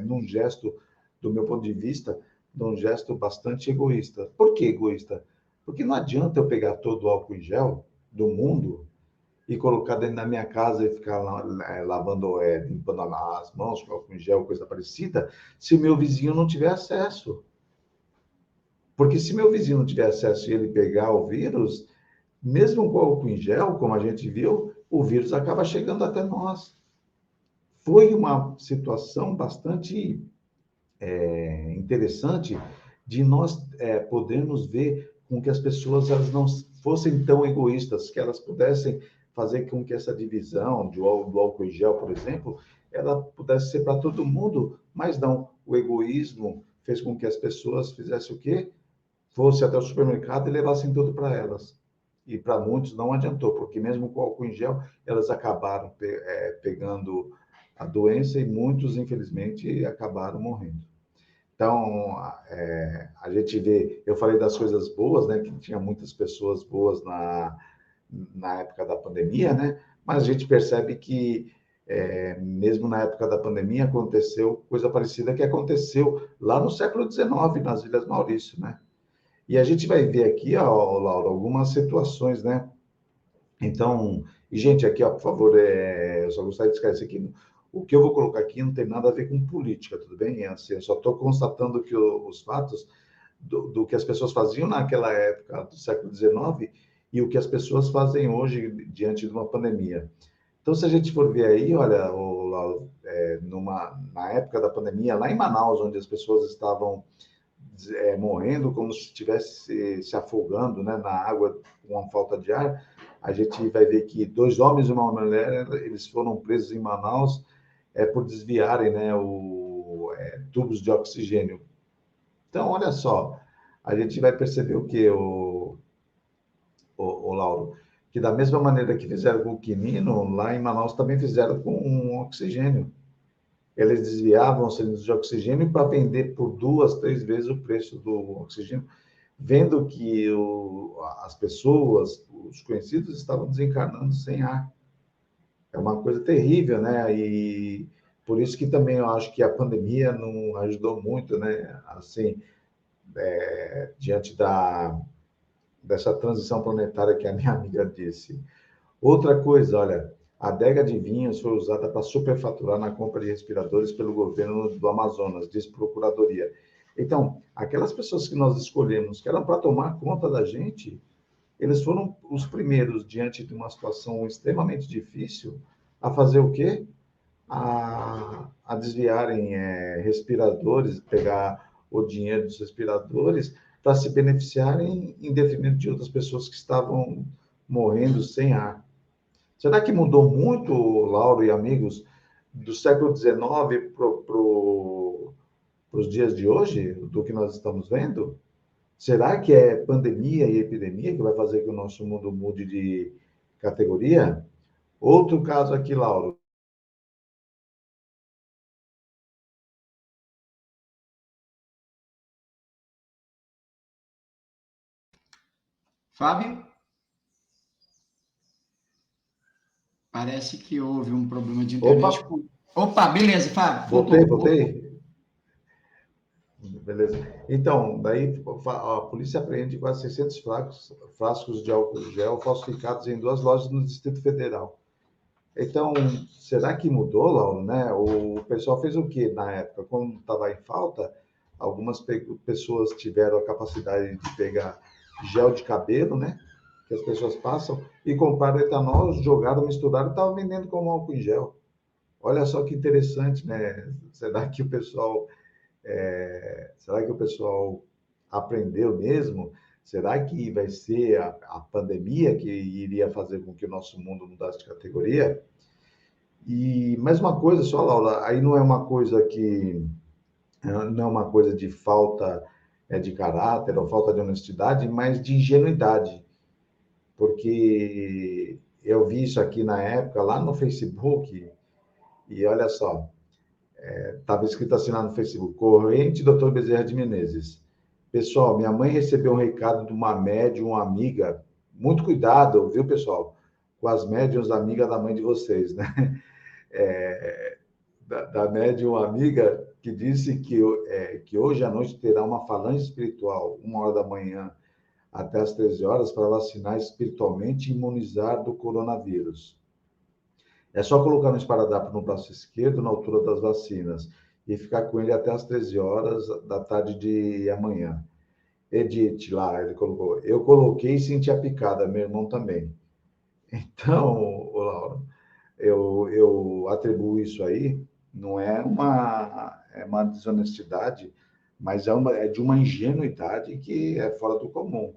num gesto, do meu ponto de vista, de um gesto bastante egoísta. Por que egoísta? Porque não adianta eu pegar todo o álcool em gel do mundo e colocar dentro da minha casa e ficar lavando, limpando as mãos com álcool em gel, coisa parecida, se o meu vizinho não tiver acesso. Porque se meu vizinho não tiver acesso e ele pegar o vírus, mesmo com álcool em gel, como a gente viu, o vírus acaba chegando até nós. Foi uma situação bastante interessante de nós podermos ver com que as pessoas elas não fossem tão egoístas, que elas pudessem fazer com que essa divisão do álcool em gel, por exemplo, ela pudesse ser para todo mundo, mas não. O egoísmo fez com que as pessoas fizessem o quê? Fosse até o supermercado e levassem tudo para elas. E para muitos não adiantou, porque mesmo com álcool em gel, elas acabaram pegando a doença e muitos, infelizmente, acabaram morrendo. Então, a gente vê, eu falei das coisas boas, né, que tinha muitas pessoas boas na época da pandemia, né, mas a gente percebe que, mesmo na época da pandemia, aconteceu coisa parecida que aconteceu lá no século XIX, nas Ilhas Maurício, né? E a gente vai ver aqui, ó, Laura, algumas situações, né? Então, e gente, aqui, ó, por favor, eu só gostaria de esclarecer aqui, o que eu vou colocar aqui não tem nada a ver com política, tudo bem? Assim, eu só estou constatando que os fatos do que as pessoas faziam naquela época do século XIX e o que as pessoas fazem hoje diante de uma pandemia. Então, se a gente for ver aí, olha, Laura, na época da pandemia, lá em Manaus, onde as pessoas estavam morrendo como se estivesse se afogando, né, na água com a falta de ar, a gente vai ver que 2 homens e uma mulher, eles foram presos em Manaus por desviarem, né, tubos de oxigênio. Então, olha só, a gente vai perceber o que, o Lauro? Que da mesma maneira que fizeram com o quinino, lá em Manaus também fizeram com um oxigênio. Eles desviavam os cilindros de oxigênio para vender por 2, 3 vezes o preço do oxigênio, vendo que as pessoas, os conhecidos, estavam desencarnando sem ar. É uma coisa terrível, né? E por isso que também eu acho que a pandemia não ajudou muito, né? Assim, diante dessa transição planetária que a minha amiga disse. Outra coisa, olha, a adega de vinhos foi usada para superfaturar na compra de respiradores pelo governo do Amazonas, diz Procuradoria. Então, aquelas pessoas que nós escolhemos, que eram para tomar conta da gente, eles foram os primeiros, diante de uma situação extremamente difícil, a fazer o quê? A desviarem respiradores, pegar o dinheiro dos respiradores para se beneficiarem em detrimento de outras pessoas que estavam morrendo sem ar. Será que mudou muito, Lauro e amigos, do século XIX para os dias de hoje, do que nós estamos vendo? Será que é pandemia e epidemia que vai fazer que o nosso mundo mude de categoria? Outro caso aqui, Lauro. Fábio? Parece que houve um problema de internet. Opa, Opa, beleza, Fábio, voltei, voltou. voltei. Beleza. Então, daí a polícia apreende quase 600 frascos de álcool gel falsificados em 2 lojas no Distrito Federal. Então, será que mudou, Lauro, né? O pessoal fez o quê na época? Quando estava em falta, algumas pessoas tiveram a capacidade de pegar gel de cabelo, né? Que as pessoas passam, e compraram etanol, jogaram, misturaram e estavam vendendo como álcool em gel. Olha só que interessante, né? Será que o pessoal aprendeu mesmo? Será que vai ser a pandemia que iria fazer com que o nosso mundo mudasse de categoria? E mais uma coisa só, Laura, aí não é uma coisa não é uma coisa de falta de caráter ou falta de honestidade, mas de ingenuidade, porque eu vi isso aqui na época lá no Facebook e olha só, estava escrito assim lá no Facebook, corrente Dr. Bezerra de Menezes. Pessoal, minha mãe recebeu um recado de uma médium, uma amiga, muito cuidado, viu, pessoal, com as médiums amigas da mãe de vocês, né? Da médium amiga que disse que hoje à noite terá uma falange espiritual, 1 hora da manhã até as 13 horas, para vacinar espiritualmente e imunizar do coronavírus. É só colocar um esparadrapo no braço esquerdo, na altura das vacinas, e ficar com ele até as 13 horas da tarde de amanhã. Edith, lá, ele colocou. Eu coloquei e senti a picada, meu irmão também. Então, Laura, eu atribuo isso aí, não é uma desonestidade, mas é de uma ingenuidade que é fora do comum.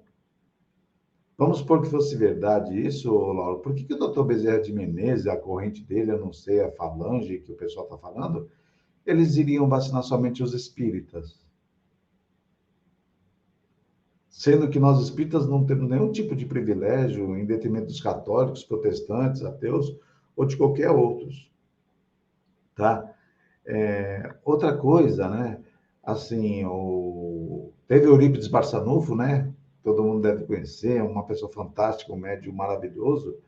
Vamos supor que fosse verdade isso, Laura. Por que o doutor Bezerra de Menezes, a corrente dele, eu não sei, a falange que o pessoal está falando, eles iriam vacinar somente os espíritas? Sendo que nós espíritas não temos nenhum tipo de privilégio em detrimento dos católicos, protestantes, ateus ou de qualquer outros, tá? Outra coisa, né? Assim, teve Eurípides Barçanufo, né? Todo mundo deve conhecer, uma pessoa fantástica, um médium maravilhoso.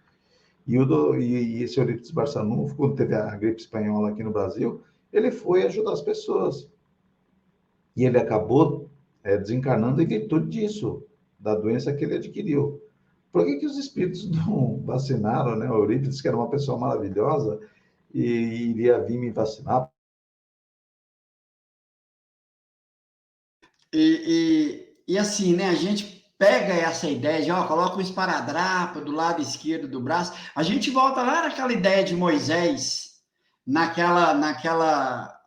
E esse Eurípides Barçanufo, quando teve a gripe espanhola aqui no Brasil, ele foi ajudar as pessoas. E ele acabou desencarnando em virtude disso, da doença que ele adquiriu. Por que os espíritos não vacinaram, né? O Eurípides, que era uma pessoa maravilhosa, e iria vir me vacinar? E assim, né? A gente pega essa ideia de, ó, coloca um esparadrapo do lado esquerdo do braço. A gente volta lá naquela ideia de Moisés, naquela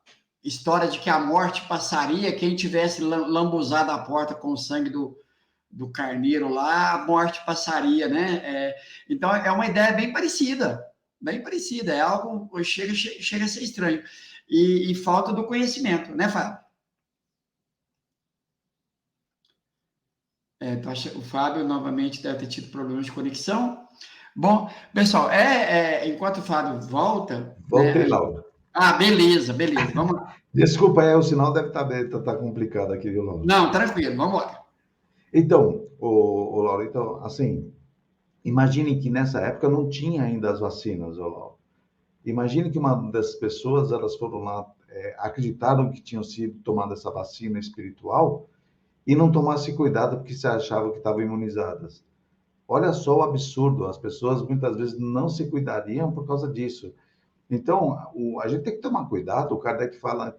história de que a morte passaria, quem tivesse lambuzado a porta com o sangue do carneiro lá, a morte passaria, né? Então, é uma ideia bem parecida, é algo que chega a ser estranho. E falta do conhecimento, né, Fábio? O Fábio novamente deve ter tido problemas de conexão. Bom, pessoal, enquanto o Fábio volta, né? Voltei, Laura. Beleza, vamos lá. Desculpa, o sinal deve estar complicado aqui, viu, Laura? Não, tranquilo, vamos lá. Então, Laura, então, assim, imagine que nessa época não tinha ainda as vacinas, Laura. Imagine que uma das pessoas, elas foram lá, acreditaram que tinham sido tomada essa vacina espiritual e não tomasse cuidado porque se achavam que estavam imunizadas. Olha só o absurdo, as pessoas muitas vezes não se cuidariam por causa disso. Então, a gente tem que tomar cuidado, o Kardec fala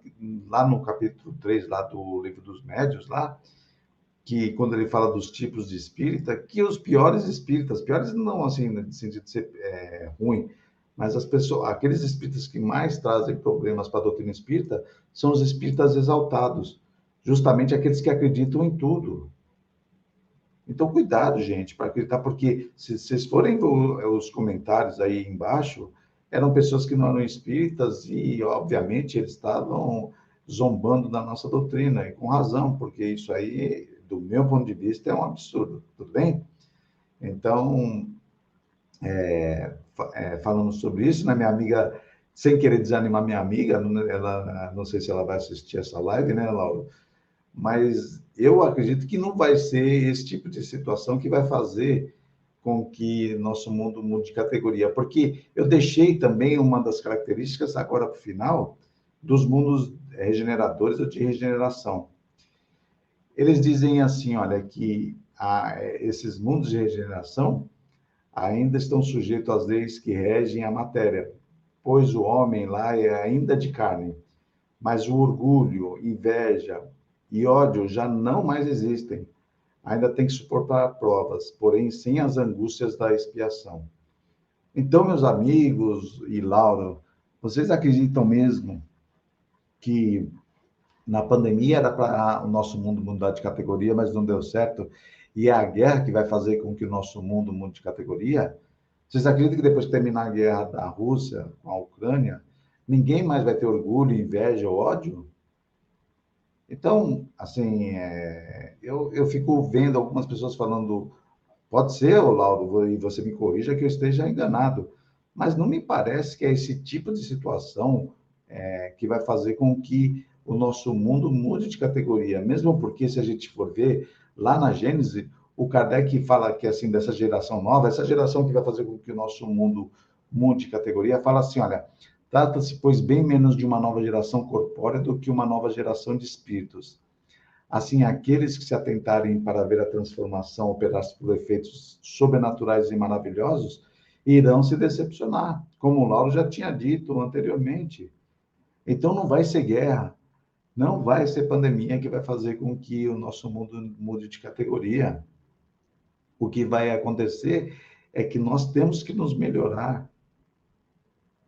lá no capítulo 3, lá do Livro dos Médiuns, lá, que quando ele fala dos tipos de espírita, que os piores espíritas, piores não assim, no sentido de ser ruim, mas aqueles espíritas que mais trazem problemas para a doutrina espírita são os espíritas exaltados, justamente aqueles que acreditam em tudo. Então, cuidado, gente, para acreditar, porque se vocês forem os comentários aí embaixo, eram pessoas que não eram espíritas e, obviamente, eles estavam zombando da nossa doutrina, e com razão, porque isso aí, do meu ponto de vista, é um absurdo, tudo bem? Então, falando sobre isso, né, minha amiga, sem querer desanimar minha amiga, ela, não sei se ela vai assistir essa live, né, Laura? Mas eu acredito que não vai ser esse tipo de situação que vai fazer com que nosso mundo mude de categoria, porque eu deixei também uma das características, agora para o final, dos mundos regeneradores ou de regeneração. Eles dizem assim, olha, que esses mundos de regeneração ainda estão sujeitos às leis que regem a matéria, pois o homem lá é ainda de carne, mas o orgulho, inveja e ódio já não mais existem. Ainda tem que suportar provas, porém sem as angústias da expiação. Então, meus amigos e Laura, vocês acreditam mesmo que na pandemia era para o nosso mundo mudar de categoria, mas não deu certo? E é a guerra que vai fazer com que o nosso mundo mude de categoria? Vocês acreditam que depois que terminar a guerra da Rússia com a Ucrânia, ninguém mais vai ter orgulho, inveja ou ódio? Então, assim, eu fico vendo algumas pessoas falando, pode ser, Lauro, e você me corrija que eu esteja enganado, mas não me parece que é esse tipo de situação que vai fazer com que o nosso mundo mude de categoria, mesmo porque, se a gente for ver, lá na Gênese, o Kardec fala que, assim, dessa geração nova, essa geração que vai fazer com que o nosso mundo mude de categoria, fala assim, olha, Trata-se, pois, bem menos de uma nova geração corpórea do que uma nova geração de espíritos. Assim, aqueles que se atentarem para ver a transformação operar-se por efeitos sobrenaturais e maravilhosos, irão se decepcionar, como o Lauro já tinha dito anteriormente. Então, não vai ser guerra, não vai ser pandemia que vai fazer com que o nosso mundo mude de categoria. O que vai acontecer é que nós temos que nos melhorar.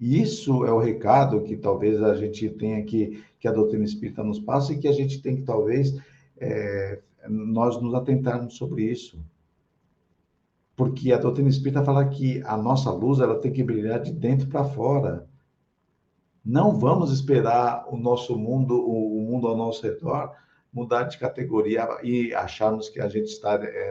E isso é o recado que talvez a gente tenha que a doutrina espírita nos passa e que a gente tem que, talvez, nós nos atentarmos sobre isso. Porque a doutrina espírita fala que a nossa luz ela tem que brilhar de dentro para fora. Não vamos esperar o nosso mundo, o mundo ao nosso redor, mudar de categoria e acharmos que a gente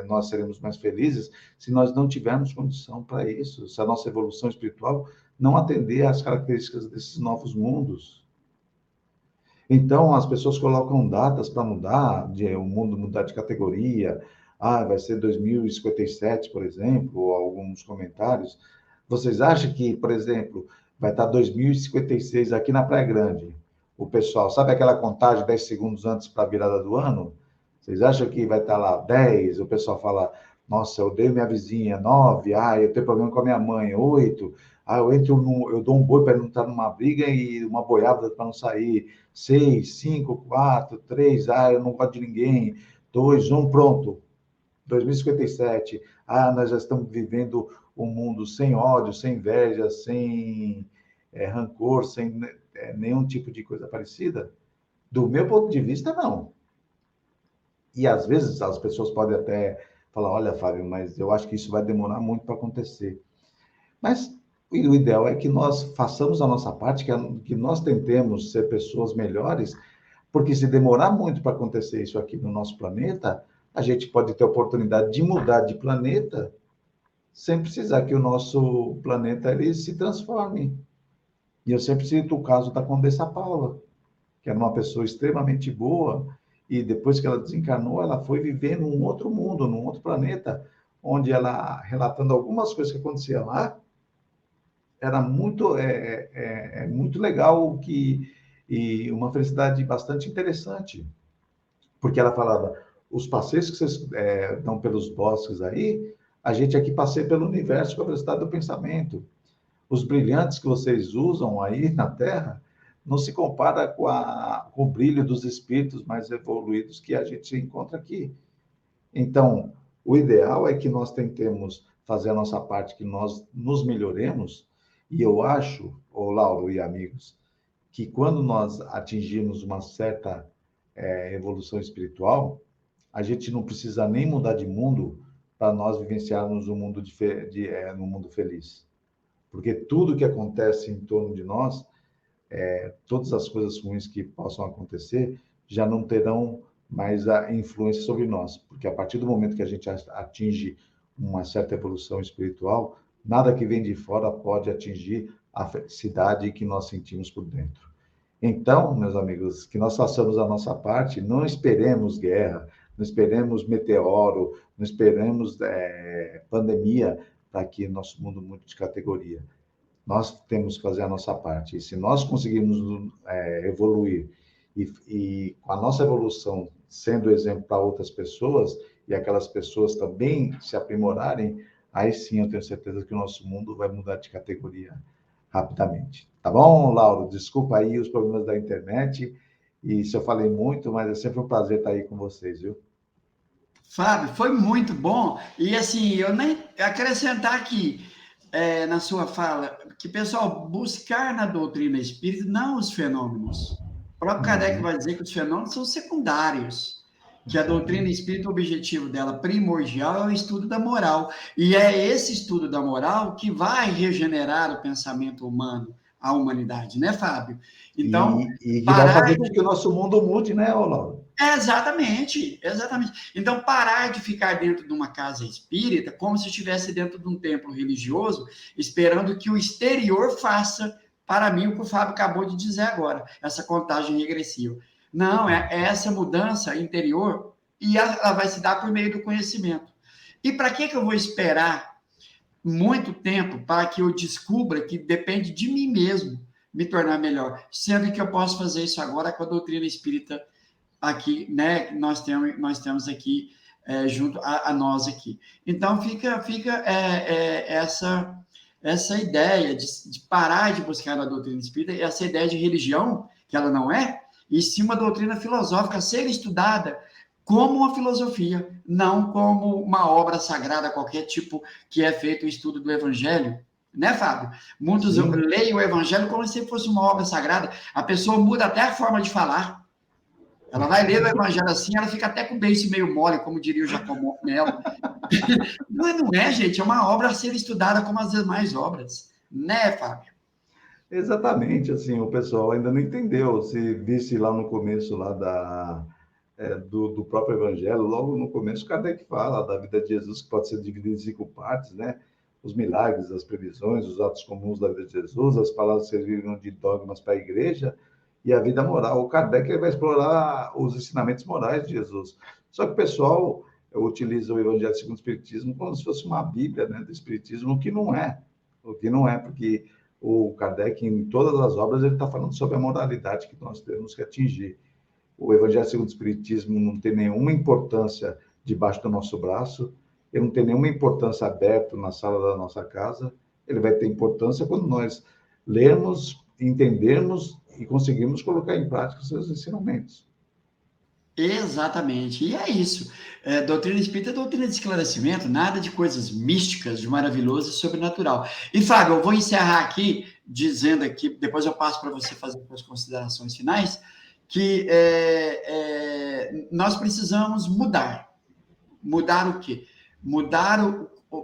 nós seremos mais felizes se nós não tivermos condição para isso, se a nossa evolução espiritual não atender às características desses novos mundos. Então, as pessoas colocam datas para mudar, o mundo mudar de categoria. Vai ser 2057, por exemplo, ou alguns comentários. Vocês acham que, por exemplo, vai estar 2056 aqui na Praia Grande? O pessoal, sabe aquela contagem 10 segundos antes para a virada do ano? Vocês acham que vai estar lá 10? O pessoal fala, nossa, eu odeio minha vizinha, 9, eu tenho problema com a minha mãe, 8, eu dou um boi para não estar numa briga e uma boiada para não sair, 6, 5, 4, 3, eu não gosto de ninguém, 2, 1, pronto. 2057, nós já estamos vivendo um mundo sem ódio, sem inveja, sem rancor, sem nenhum tipo de coisa parecida? Do meu ponto de vista, não. E às vezes as pessoas podem até falar, olha, Fábio, mas eu acho que isso vai demorar muito para acontecer. Mas o ideal é que nós façamos a nossa parte, que nós tentemos ser pessoas melhores, porque se demorar muito para acontecer isso aqui no nosso planeta, a gente pode ter a oportunidade de mudar de planeta sem precisar que o nosso planeta ele se transforme. E eu sempre cito o caso da Condessa Paula, que era uma pessoa extremamente boa, e depois que ela desencarnou, ela foi viver num outro mundo, num outro planeta, onde ela, relatando algumas coisas que aconteciam lá, era muito legal e uma felicidade bastante interessante, porque ela falava, os passeios que vocês dão pelos bosques aí, a gente aqui passeia pelo universo com a velocidade do pensamento. Os brilhantes que vocês usam aí na Terra não se compara com o brilho dos espíritos mais evoluídos que a gente encontra aqui. Então, o ideal é que nós tentemos fazer a nossa parte, que nós nos melhoremos, e eu acho, Lauro e amigos, que quando nós atingirmos uma certa evolução espiritual, a gente não precisa nem mudar de mundo para nós vivenciarmos um mundo no mundo feliz. Porque tudo que acontece em torno de nós, todas as coisas ruins que possam acontecer, já não terão mais a influência sobre nós. Porque a partir do momento que a gente atinge uma certa evolução espiritual, nada que vem de fora pode atingir a felicidade que nós sentimos por dentro. Então, meus amigos, que nós façamos a nossa parte, não esperemos guerra, não esperemos meteoro, não esperemos pandemia para que nosso mundo mude de categoria. Nós temos que fazer a nossa parte. E se nós conseguirmos evoluir e com a nossa evolução sendo exemplo para outras pessoas e aquelas pessoas também se aprimorarem, aí sim eu tenho certeza que o nosso mundo vai mudar de categoria rapidamente. Tá bom, Lauro? Desculpa aí os problemas da internet e se eu falei muito, mas é sempre um prazer estar aí com vocês, viu? Fábio, foi muito bom. E assim, eu nem acrescentar aqui na sua fala, que pessoal, buscar na doutrina espírita não os fenômenos. O próprio Kardec vai dizer que os fenômenos são secundários, que a doutrina espírita, o objetivo dela primordial é o estudo da moral. E é esse estudo da moral que vai regenerar o pensamento humano, a humanidade, né, Fábio? Então, e que vai fazer com que o nosso mundo mude, né, Lauro? Exatamente, exatamente. Então, parar de ficar dentro de uma casa espírita como se estivesse dentro de um templo religioso, esperando que o exterior faça para mim o que o Fábio acabou de dizer agora, essa contagem regressiva. Não, é essa mudança interior e ela vai se dar por meio do conhecimento. E para que eu vou esperar muito tempo para que eu descubra que depende de mim mesmo me tornar melhor, sendo que eu posso fazer isso agora com a doutrina espírita aqui, né? Nós temos aqui junto a nós aqui. Então fica essa ideia de parar de buscar a doutrina espírita, essa ideia de religião, que ela não é, e sim uma doutrina filosófica a ser estudada como uma filosofia, não como uma obra sagrada, qualquer tipo que é feito o estudo do Evangelho. Né, Fábio? Muitos leem o Evangelho como se fosse uma obra sagrada. A pessoa muda até a forma de falar. Ela vai ler o Evangelho assim, ela fica até com o beiço meio mole, como diria o Giacomo Melo. Não é, gente, é uma obra a ser estudada como as demais obras. Né, Fábio? Exatamente, assim, o pessoal ainda não entendeu. Se visse lá no começo lá do próprio Evangelho, logo no começo, Kardec fala da vida de Jesus, que pode ser dividida em 5 partes, né? Os milagres, as previsões, os atos comuns da vida de Jesus, as palavras que serviram de dogmas para a igreja e a vida moral. O Kardec vai explorar os ensinamentos morais de Jesus. Só que o pessoal utiliza o Evangelho segundo o Espiritismo como se fosse uma Bíblia, né, do Espiritismo, o que não é. O que não é, porque o Kardec, em todas as obras, ele está falando sobre a moralidade que nós temos que atingir. O Evangelho segundo o Espiritismo não tem nenhuma importância debaixo do nosso braço, ele não tem nenhuma importância aberto na sala da nossa casa, ele vai ter importância quando nós lermos, entendermos e conseguirmos colocar em prática os seus ensinamentos. Exatamente, e é isso. Doutrina espírita é doutrina de esclarecimento, nada de coisas místicas, de maravilhoso e sobrenatural. E, Fábio, eu vou encerrar aqui, dizendo aqui, depois eu passo para você fazer as considerações finais, que nós precisamos mudar. Mudar o quê? Mudar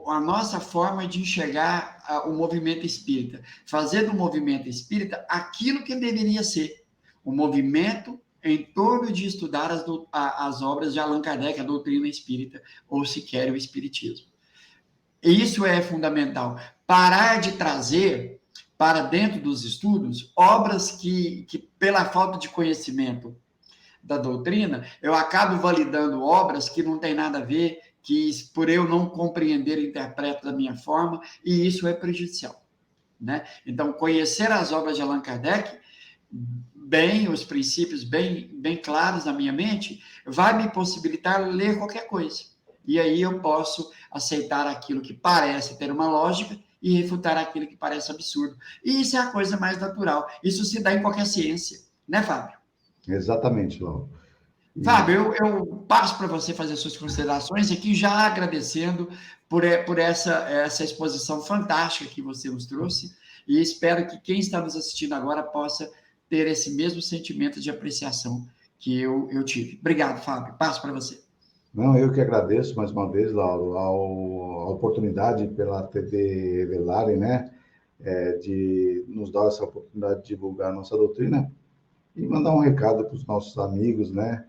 a nossa forma de enxergar o movimento espírita. Fazer do movimento espírita aquilo que deveria ser. O movimento em torno de estudar as obras de Allan Kardec, a doutrina espírita, ou sequer o espiritismo. Isso é fundamental. Parar de trazer para dentro dos estudos obras que pela falta de conhecimento da doutrina, eu acabo validando obras que não tem nada a ver, que por eu não compreender, interpreto da minha forma, e isso é prejudicial. Né? Então, conhecer as obras de Allan Kardec bem, os princípios bem claros na minha mente, vai me possibilitar ler qualquer coisa. E aí eu posso aceitar aquilo que parece ter uma lógica e refutar aquilo que parece absurdo. E isso é a coisa mais natural. Isso se dá em qualquer ciência. Né, Fábio? Exatamente, Lauro. Fábio, eu passo para você fazer suas considerações aqui, já agradecendo por essa exposição fantástica que você nos trouxe, e espero que quem está nos assistindo agora possa ter esse mesmo sentimento de apreciação que eu tive. Obrigado, Fábio. Passo para você. Não, eu que agradeço mais uma vez, Lauro, a oportunidade pela TV Revelare, né, de nos dar essa oportunidade de divulgar a nossa doutrina e mandar um recado para os nossos amigos, né,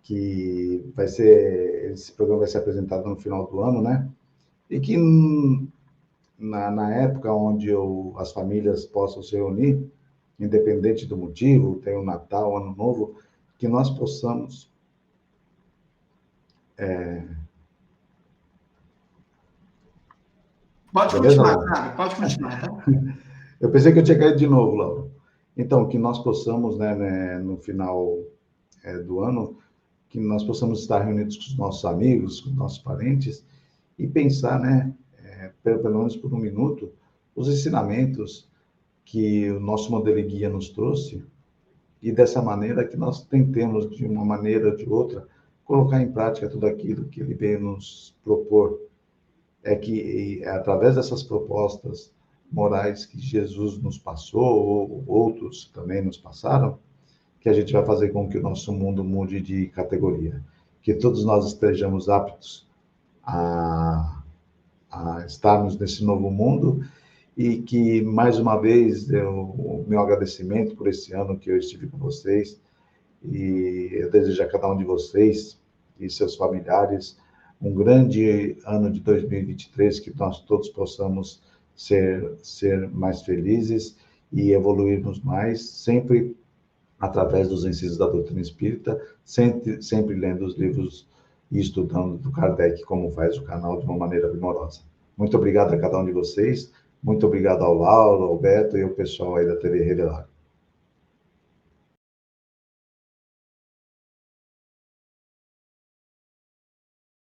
que esse programa vai ser apresentado no final do ano, né, e que na época onde as famílias possam se reunir, independente do motivo, tem o Natal, o Ano Novo, que nós possamos Pode continuar, Fábio, pode continuar, tá? Eu pensei que eu tinha caído de novo, Lauro. Então, que nós possamos, né, no final do ano, que nós possamos estar reunidos com os nossos amigos, com os nossos parentes, e pensar, né, pelo menos por um minuto, os ensinamentos que o nosso modelo e guia nos trouxe, e dessa maneira que nós tentemos, de uma maneira ou de outra, colocar em prática tudo aquilo que ele veio nos propor. É que, através dessas propostas morais que Jesus nos passou, ou outros também nos passaram, que a gente vai fazer com que o nosso mundo mude de categoria. Que todos nós estejamos aptos a estarmos nesse novo mundo e que, mais uma vez, o meu agradecimento por esse ano que eu estive com vocês e eu desejo a cada um de vocês e seus familiares um grande ano de 2023, que nós todos possamos ser mais felizes e evoluirmos mais, sempre através dos ensinos da doutrina espírita, sempre lendo os livros e estudando do Kardec, como faz o canal de uma maneira primorosa. Muito obrigado a cada um de vocês, Muito obrigado ao Lauro, ao Beto e ao pessoal aí da TV Revelar.